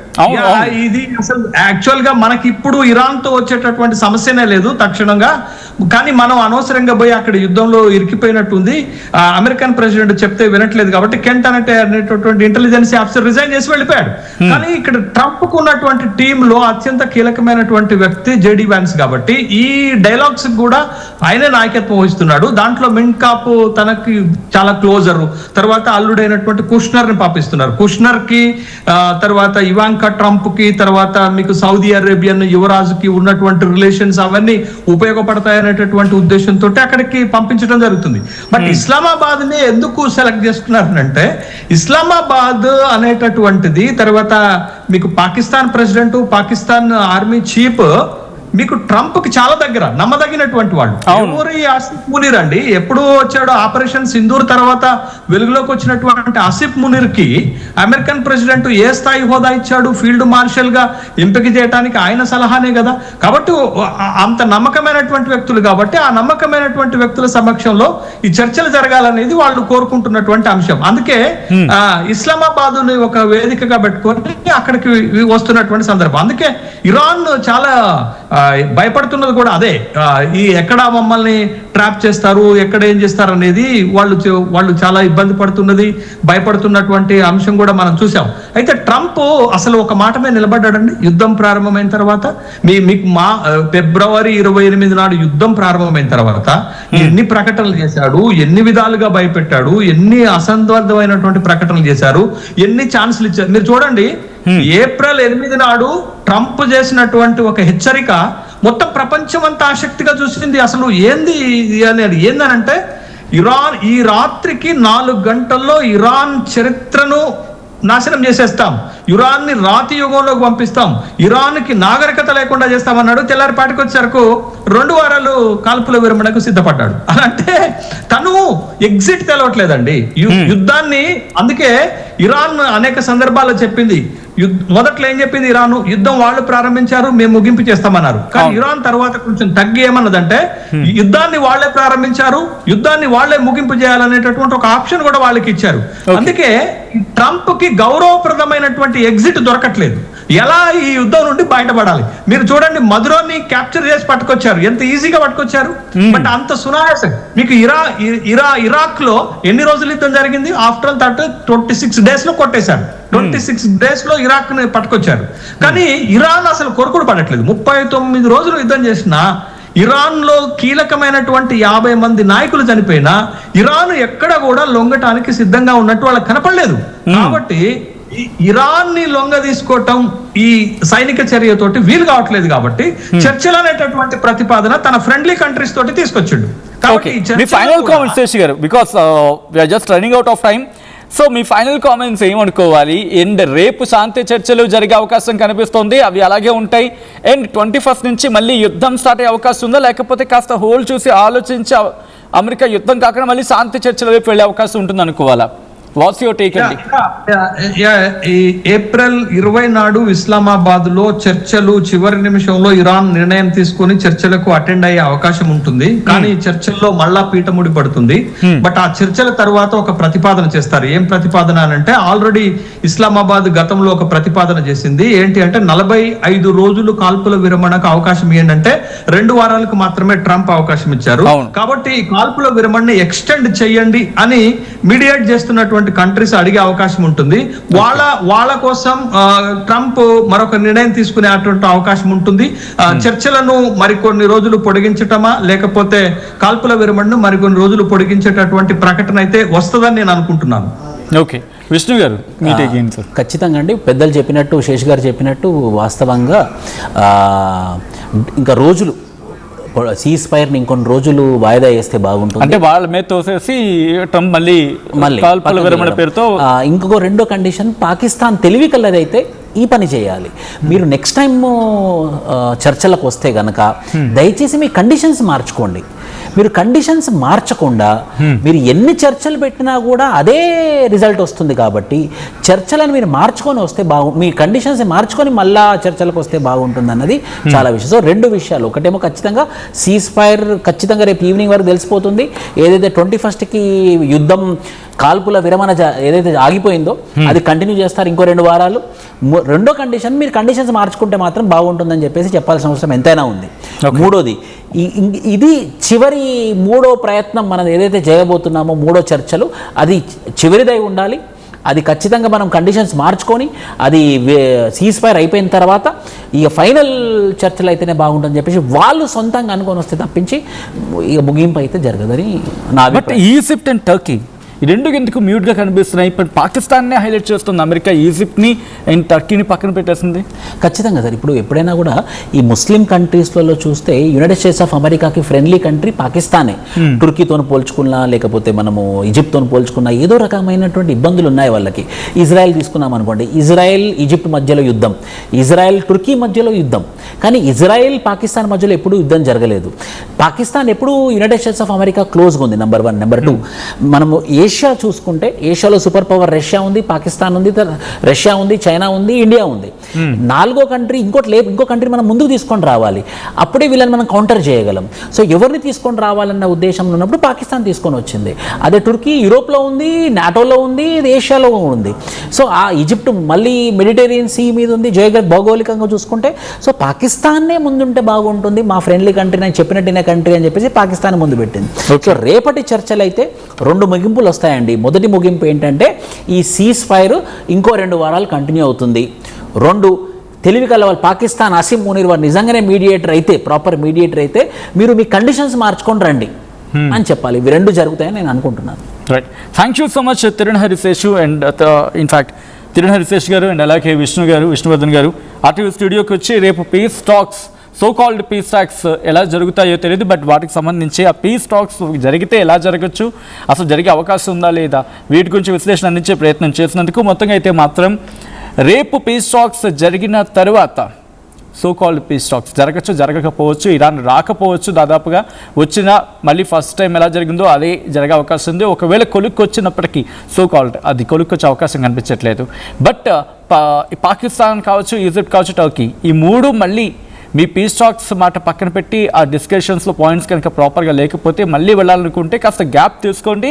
ఇది అసలు యాక్చువల్ గా మనకి ఇప్పుడు ఇరాన్ తో వచ్చేటటువంటి సమస్యనే లేదు తక్షణంగా, కానీ మనం అనవసరంగా పోయి అక్కడ యుద్ధంలో ఇరికిపోయినట్టుంది. అమెరికన్ ప్రెసిడెంట్ చెప్తే వినట్లేదు కాబట్టి కెంట్ అనేటటువంటి ఇంటెలిజెన్స్ ఆఫీసర్ రిజైన్ చేసి వెళ్ళిపోయాడు. కానీ ఇక్కడ ట్రంప్ కు ఉన్నటువంటి టీమ్ లో అత్యంత కీలకమైనటువంటి వ్యక్తి జేడి వాన్స్ కాబట్టి ఈ డైలాగ్స్ కూడా ఆయనే నాయకత్వం వహిస్తున్నాడు. దాంట్లో మిన్కాప్ తనకి చాలా క్లోజర్, తర్వాత అల్లుడైనటువంటి కుష్నర్ ని పంపిస్తున్నారు. కుష్నర్ కి తర్వాత ఇవాంకా ట్రంప్ కి, తర్వాత మీకు సౌదీ అరేబియన్ యువరాజుకి ఉన్నటువంటి రిలేషన్స్ అవన్నీ ఉపయోగపడతాయనేటటువంటి ఉద్దేశంతో అక్కడికి పంపించడం జరుగుతుంది. బట్ ఇస్లామాబాద్ ని ఎందుకు సెలెక్ట్ చేసుకున్నారంటే, ఇస్లామాబాద్ అనేటటువంటిది తర్వాత మీకు Pakistan president, Pakistan army chief మీకు ట్రంప్ కి చాలా దగ్గర, నమ్మదగినటువంటి వాడు. ఆసిఫ్ మునీర్ అండి, ఎప్పుడు వచ్చాడో ఆపరేషన్ సింధూర్ తర్వాత వెలుగులోకి వచ్చినటువంటి ఆసిఫ్ మునీర్ కి అమెరికన్ ప్రెసిడెంట్ ఏ స్థాయి హోదా ఇచ్చాడు? ఫీల్డ్ మార్షల్ గా ఎంపిక చేయడానికి ఆయన సలహానే కదా. కాబట్టి అంత నమ్మకమైనటువంటి వ్యక్తులు కాబట్టి ఆ నమ్మకమైనటువంటి వ్యక్తుల సమక్షంలో ఈ చర్చలు జరగాలనేది వాళ్ళు కోరుకుంటున్నటువంటి అంశం. అందుకే ఇస్లామాబాద్ ని ఒక వేదికగా పెట్టుకొని అక్కడికి వస్తున్నటువంటి సందర్భం. అందుకే ఇరాన్ చాలా భయపడుతున్నది కూడా అదే, ఈ ఎక్కడ మమ్మల్ని ట్రాప్ చేస్తారు, ఎక్కడ ఏం చేస్తారు అనేది వాళ్ళు చాలా ఇబ్బంది పడుతున్నది, భయపడుతున్నటువంటి అంశం కూడా మనం చూసాం. అయితే ట్రంప్ అసలు ఒక మాట మీద నిలబడ్డాడండి. యుద్ధం ప్రారంభమైన తర్వాత మీకు ఫిబ్రవరి 28 నాడు యుద్ధం ప్రారంభమైన తర్వాత ఎన్ని ప్రకటనలు చేశాడు, ఎన్ని విధాలుగా భయపెట్టాడు, ఎన్ని అసందర్భమైనటువంటి ప్రకటనలు చేశారు, ఎన్ని ఛాన్సులు ఇచ్చారు. మీరు చూడండి, ఏప్రిల్ 8 నాడు ట్రంప్ చేసినటువంటి ఒక హెచ్చరిక మొత్తం ప్రపంచం అంతా ఆసక్తిగా చూసింది. అసలు ఏంది అనేది ఏందనంటే, ఇరాన్ ఈ రాత్రికి 4 గంటల్లో ఇరాన్ చరిత్రను నాశనం చేసేస్తాం, ఇరాన్ ని రాతి యుగంలోకి పంపిస్తాం, ఇరాన్ కి నాగరికత లేకుండా చేస్తామన్నాడు. తెల్లారిపాటికి వచ్చేసరికి 2 వారాలు కాల్పుల విరమణకు సిద్ధపడ్డాడు. అంటే తను ఎగ్జిట్ తెలవట్లేదండి యుద్ధాన్ని. అందుకే ఇరాన్ అనేక సందర్భాల్లో చెప్పింది, మొదట్లో ఏం చెప్పింది ఇరాన్, యుద్ధం వాళ్ళు ప్రారంభించారు, మేము ముగింపు చేస్తామన్నారు. కానీ ఇరాన్ తర్వాత కొంచెం తగ్గి ఏమన్నదంటే, యుద్ధాన్ని వాళ్లే ప్రారంభించారు, యుద్ధాన్ని వాళ్లే ముగింపు చేయాలనేటటువంటి ఒక ఆప్షన్ కూడా వాళ్ళకి ఇచ్చారు. అందుకే ట్రంప్ కి గౌరవప్రదమైనటువంటి ఎగ్జిట్ దొరకట్లేదు. ఎలా ఈ యుద్ధం నుండి బయటపడాలి? మీరు చూడండి, మధురాన్ని క్యాప్చర్ చేసి పట్టుకొచ్చారు, ఎంత ఈజీగా పట్టుకొచ్చారు. బట్ అంత సునాయాసం మీకు ఇరాక్ లో ఎన్ని రోజులు యుద్ధం జరిగింది? ఆఫ్టర్ ఆల్ 26 days లో కొట్టేశారు. 26 days లో ఇరాక్ ని పట్టుకొచ్చారు. కానీ ఇరాన్ అసలు కొరకుడు పడట్లేదు. 39 రోజులు యుద్ధం చేసినా ఇరాన్ లో కీలకమైనటువంటి 50 మంది నాయకులు చనిపోయినా ఇరాన్ ఎక్కడ కూడా లొంగటానికి సిద్ధంగా ఉన్నట్టు వాళ్ళకి కనపడలేదు. కాబట్టి ఇరాన్ ని లొంగ తీసుకోవటం ఈ సైనిక చర్యతోటి వీలు కావట్లేదు. కాబట్టి చర్చలు అనేటటువంటి ప్రతిపాదన తన ఫ్రెండ్లీ కంట్రీస్ తోటి తీసుకొచ్చిండు. మీ final comments Seshi garu, because we are just running out of time. So మీ ఫైనల్ కామెంట్స్ ఏమనుకోవాలి? అండ్ రేపు శాంతి చర్చలు జరిగే అవకాశం కనిపిస్తోంది, అవి అలాగే ఉంటాయి. అండ్ 21st నుంచి మళ్ళీ యుద్ధం స్టార్ట్ అయ్యే అవకాశం ఉందా, లేకపోతే కాస్త హోల్ చూసి ఆలోచించి అమెరికా యుద్ధం కాకుండా మళ్ళీ శాంతి చర్చల వైపు వెళ్ళే అవకాశం ఉంటుంది అనుకోవాలా? వాట్స్ యువర్ టేక్ అండి? ఏప్రిల్ 20 నాడు ఇస్లామాబాద్ లో చర్చలు చివరి నిమిషంలో ఇరాన్ నిర్ణయం తీసుకొని చర్చలకు అటెండ్ అయ్యే అవకాశం ఉంటుంది. కానీ చర్చల్లో మళ్ళా పీఠముడి పడుతుంది. బట్ ఆ చర్చల తర్వాత ఒక ప్రతిపాదన చేస్తారు. ఏం ప్రతిపాదన అంటే, ఆల్రెడీ ఇస్లామాబాద్ గతంలో ఒక ప్రతిపాదన చేసింది. ఏంటి అంటే 45 రోజులు కాల్పుల విరమణకు అవకాశం ఏంటంటే 2 వారాలకు మాత్రమే ట్రంప్ అవకాశం ఇచ్చారు. కాబట్టి కాల్పుల విరమణని ఎక్స్టెండ్ చేయండి అని మీడియేట్ చేస్తున్నటువంటి కంట్రీస్ అడిగే అవకాశం ఉంటుంది. వాళ్ళ కోసం ట్రంప్ మరొక నిర్ణయం తీసుకునేటువంటి అవకాశం ఉంటుంది. చర్చలను మరికొన్ని రోజులు పొడిగించటమా, లేకపోతే కాల్పుల విరమణను మరికొన్ని రోజులు పొడిగించేటటువంటి ప్రకటన అయితే వస్తుందని నేను అనుకుంటున్నాను. ఓకే, విష్ణు గారు మీ టేక్ ఏంటి సార్? ఖచ్చితంగా అండి, పెద్దలు చెప్పినట్టు, శేష్ గారు చెప్పినట్టు వాస్తవంగా ఇంకా రోజులు సీజ్ ఫైర్ని ఇంకొన్ని రోజులు వాయిదా వేస్తే బాగుంటుంది. అంటే వాళ్ళ మీద తోసేసి ట్రంప్ మళ్ళీ కాల్పుల విరమణ పేరుతో. ఇంకొక రెండో కండిషన్, పాకిస్తాన్ తెలివి కలదైతే ఈ పని చేయాలి. మీరు నెక్స్ట్ టైం చర్చలకు వస్తే గనక దయచేసి మీ కండిషన్స్ మార్చుకోండి. మీరు కండిషన్స్ మార్చకుండా మీరు ఎన్ని చర్చలు పెట్టినా కూడా అదే రిజల్ట్ వస్తుంది. కాబట్టి చర్చలను మీరు మార్చుకొని వస్తే మీ కండిషన్స్ మార్చుకొని మళ్ళా చర్చలకు వస్తే బాగుంటుంది అన్నది చాలా విషయం. సో 2 విషయాలు, ఒకటేమో ఖచ్చితంగా సీజ్ ఫైర్ ఖచ్చితంగా రేపు ఈవినింగ్ వరకు తెలిసిపోతుంది. ఏదైతే 21st యుద్ధం కాల్పుల విరమణ ఏదైతే ఆగిపోయిందో అది కంటిన్యూ చేస్తారు ఇంకో 2 వారాలు. రెండో కండిషన్, మీరు కండిషన్స్ మార్చుకుంటే మాత్రం బాగుంటుందని చెప్పేసి చెప్పాల్సిన అవసరం ఎంతైనా ఉంది. మూడోది, ఇది చివరి 3వ ప్రయత్నం మనం ఏదైతే చేయబోతున్నామో 3వ చర్చలు, అది చివరిదై ఉండాలి. అది ఖచ్చితంగా మనం కండిషన్స్ మార్చుకొని అది సీజ్ ఫైర్ అయిపోయిన తర్వాత ఇక ఫైనల్ చర్చలు అయితేనే బాగుంటుందని చెప్పేసి వాళ్ళు సొంతంగా అనుకొని వస్తే తప్పించి ఇక ముగింపు అయితే జరగదని నా అభిప్రాయం. ఈజిప్ట్ అండ్ టర్కీ ఈ రెండు ఎందుకు మ్యూట్గా కనిపిస్తున్నాయి? ఇప్పుడు పాకిస్తాన్నే హైలైట్ చేస్తుంది అమెరికా, ఈజిప్ట్ని అండ్ టర్కీని పక్కన పెట్టేసింది. ఖచ్చితంగా సార్, ఇప్పుడు ఎప్పుడైనా కూడా ఈ ముస్లిం కంట్రీస్లలో చూస్తే యునైటెడ్ స్టేట్స్ ఆఫ్ అమెరికాకి ఫ్రెండ్లీ కంట్రీ పాకిస్తానే. టుర్కీతో పోల్చుకున్నా లేకపోతే మనము ఈజిప్ట్తో పోల్చుకున్నా ఏదో రకమైనటువంటి ఇబ్బందులు ఉన్నాయి వాళ్ళకి. ఇజ్రాయెల్ తీసుకున్నాం అనుకోండి, ఇజ్రాయెల్ ఈజిప్ట్ మధ్యలో యుద్ధం, ఇజ్రాయెల్ టర్కీ మధ్యలో యుద్ధం. కానీ ఇజ్రాయెల్ పాకిస్తాన్ మధ్యలో ఎప్పుడూ యుద్ధం జరగలేదు. పాకిస్తాన్ ఎప్పుడూ యునైటెడ్ స్టేట్స్ ఆఫ్ అమెరికా క్లోజ్గా ఉంది. నెంబర్ 1. నెంబర్ 2, మనము ఏషియా చూసుకుంటే ఏషియాలో సూపర్ పవర్ రష్యా ఉంది, పాకిస్తాన్ ఉంది, రష్యా ఉంది, చైనా ఉంది, ఇండియా ఉంది. 4వ కంట్రీ ఇంకో కంట్రీ మనం ముందుకు తీసుకొని రావాలి. అప్పుడే వీళ్ళని మనం కౌంటర్ చేయగలం. సో ఎవరిని తీసుకొని రావాలన్న ఉద్దేశంలో ఉన్నప్పుడు పాకిస్తాన్ తీసుకొని వచ్చింది. అదే టర్కీ యూరోప్లో ఉంది, నాటోలో ఉంది, ఏషియాలో ఉంది. సో ఆ ఈజిప్ట్ మళ్ళీ మెడిటేరియన్ సీ మీద ఉంది. భౌగోళికంగా చూసుకుంటే సో పాకిస్తాన్నే ముందుంటే బాగుంటుంది, మా ఫ్రెండ్లీ కంట్రీ నేను చెప్పినట్టు కంట్రీ అని చెప్పేసి పాకిస్తాన్ ముందు పెట్టింది. సో రేపటి చర్చలు అయితే 2 ముగింపులు వస్తాయండి. మొదటి ముగింపు ఏంటంటే ఈ సీజ్ ఫైర్ ఇంకో 2 వారాలు కంటిన్యూ అవుతుంది. 2, తెలివి కల వాళ్ళు పాకిస్తాన్ అసీం మునీర్ వారు నిజంగానే మీడియేటర్ అయితే, ప్రాపర్ మీడియేటర్ అయితే మీరు మీ కండిషన్స్ మార్చుకొని రండి అని చెప్పాలి. ఇవి 2 జరుగుతాయని నేను అనుకుంటున్నాను. Right, thank you so much Tirun Harisheshu and in fact Tirun Harishesh garu and అలాగే విష్ణువర్ధన్ గారు ఆర్టీవీ స్టూడియోకి వచ్చి రేపు peace talks, so called peace talks ఎలా జరుగుతాయో తెలియదు, బట్ వాటికి సంబంధించి ఆ పీస్ టాక్స్ జరిగితే ఎలా జరగచ్చు, అసలు జరిగే అవకాశం ఉందా లేదా, వీటి గురించి విశ్లేషణ అందించే ప్రయత్నం చేసినందుకు. మొత్తంగా అయితే మాత్రం రేపు పీస్ టాక్స్ జరిగిన తర్వాత సో కాల్డ్ పీస్ టాక్స్ జరగచ్చు, జరగకపోవచ్చు, ఇరాన్ రాకపోవచ్చు, దాదాపుగా వచ్చినా మళ్ళీ ఫస్ట్ టైం ఎలా జరిగిందో అదే జరిగే అవకాశం ఉంది. ఒకవేళ కొలుక్కొచ్చినప్పటికీ సో కాల్డ్ అది కొలుక్కొచ్చే అవకాశం కనిపించట్లేదు. బట్ పాకిస్తాన్ కావచ్చు, ఈజిప్ట్ కావచ్చు, టర్కీ, ఈ 3 మళ్ళీ మీ పీస్ టాక్స్ మాట పక్కన పెట్టి ఆ డిస్కషన్స్లో పాయింట్స్ కనుక ప్రాపర్గా లేకపోతే మళ్ళీ వెళ్ళాలనుకుంటే కాస్త గ్యాప్ తీసుకోండి,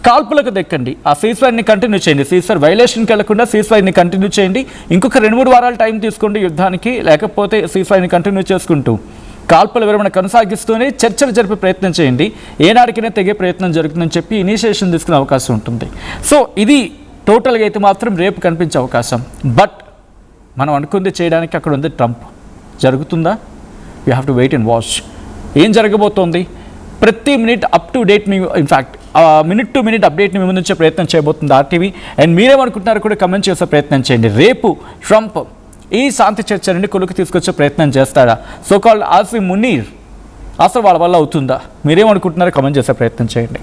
కాల్పులకు దక్కండి, ఆ సీజ్ ఫైర్ని కంటిన్యూ చేయండి. సీజ్ ఫైర్ వైలేషన్కి వెళ్లకుండా సీజ్ ఫైర్ని కంటిన్యూ చేయండి. ఇంకొక 2-3 వారాలు టైం తీసుకోండి యుద్ధానికి, లేకపోతే సీజ్ ఫైర్ని కంటిన్యూ చేసుకుంటూ కాల్పుల విరమణ కొనసాగిస్తూనే చర్చలు జరిపే ప్రయత్నం చేయండి. ఏనాడికైనా తెగే ప్రయత్నం జరుగుతుందని చెప్పి ఇనిషియేషన్ తీసుకునే అవకాశం ఉంటుంది. సో ఇది టోటల్గా అయితే మాత్రం రేపు కనిపించే అవకాశం. బట్ మనం అనుకుంది చేయడానికి అక్కడ ఉంది ట్రంప్. జరుగుతుందా? You have to wait and watch. ఏం జరగబోతోంది ప్రతి మినిట్ అప్ టు డేట్ మీ ఇన్ఫ్యాక్ట్ మినిట్ టు మినిట్ అప్డేట్ని మీ ముందుంచే ప్రయత్నం చేయబోతుంది ఆర్టీవీ. అండ్ మీరేమనుకుంటున్నారో కూడా కమెంట్ చేసే ప్రయత్నం చేయండి. రేపు ట్రంప్ ఈ శాంతి చర్చ నుండి కొలుకు తీసుకొచ్చే ప్రయత్నం చేస్తాడా? సో కాల్డ్ ఆసిమ్ మునీర్ అసలు వాళ్ళ వల్ల అవుతుందా? మీరేమనుకుంటున్నారో కమెంట్ చేసే ప్రయత్నం చేయండి.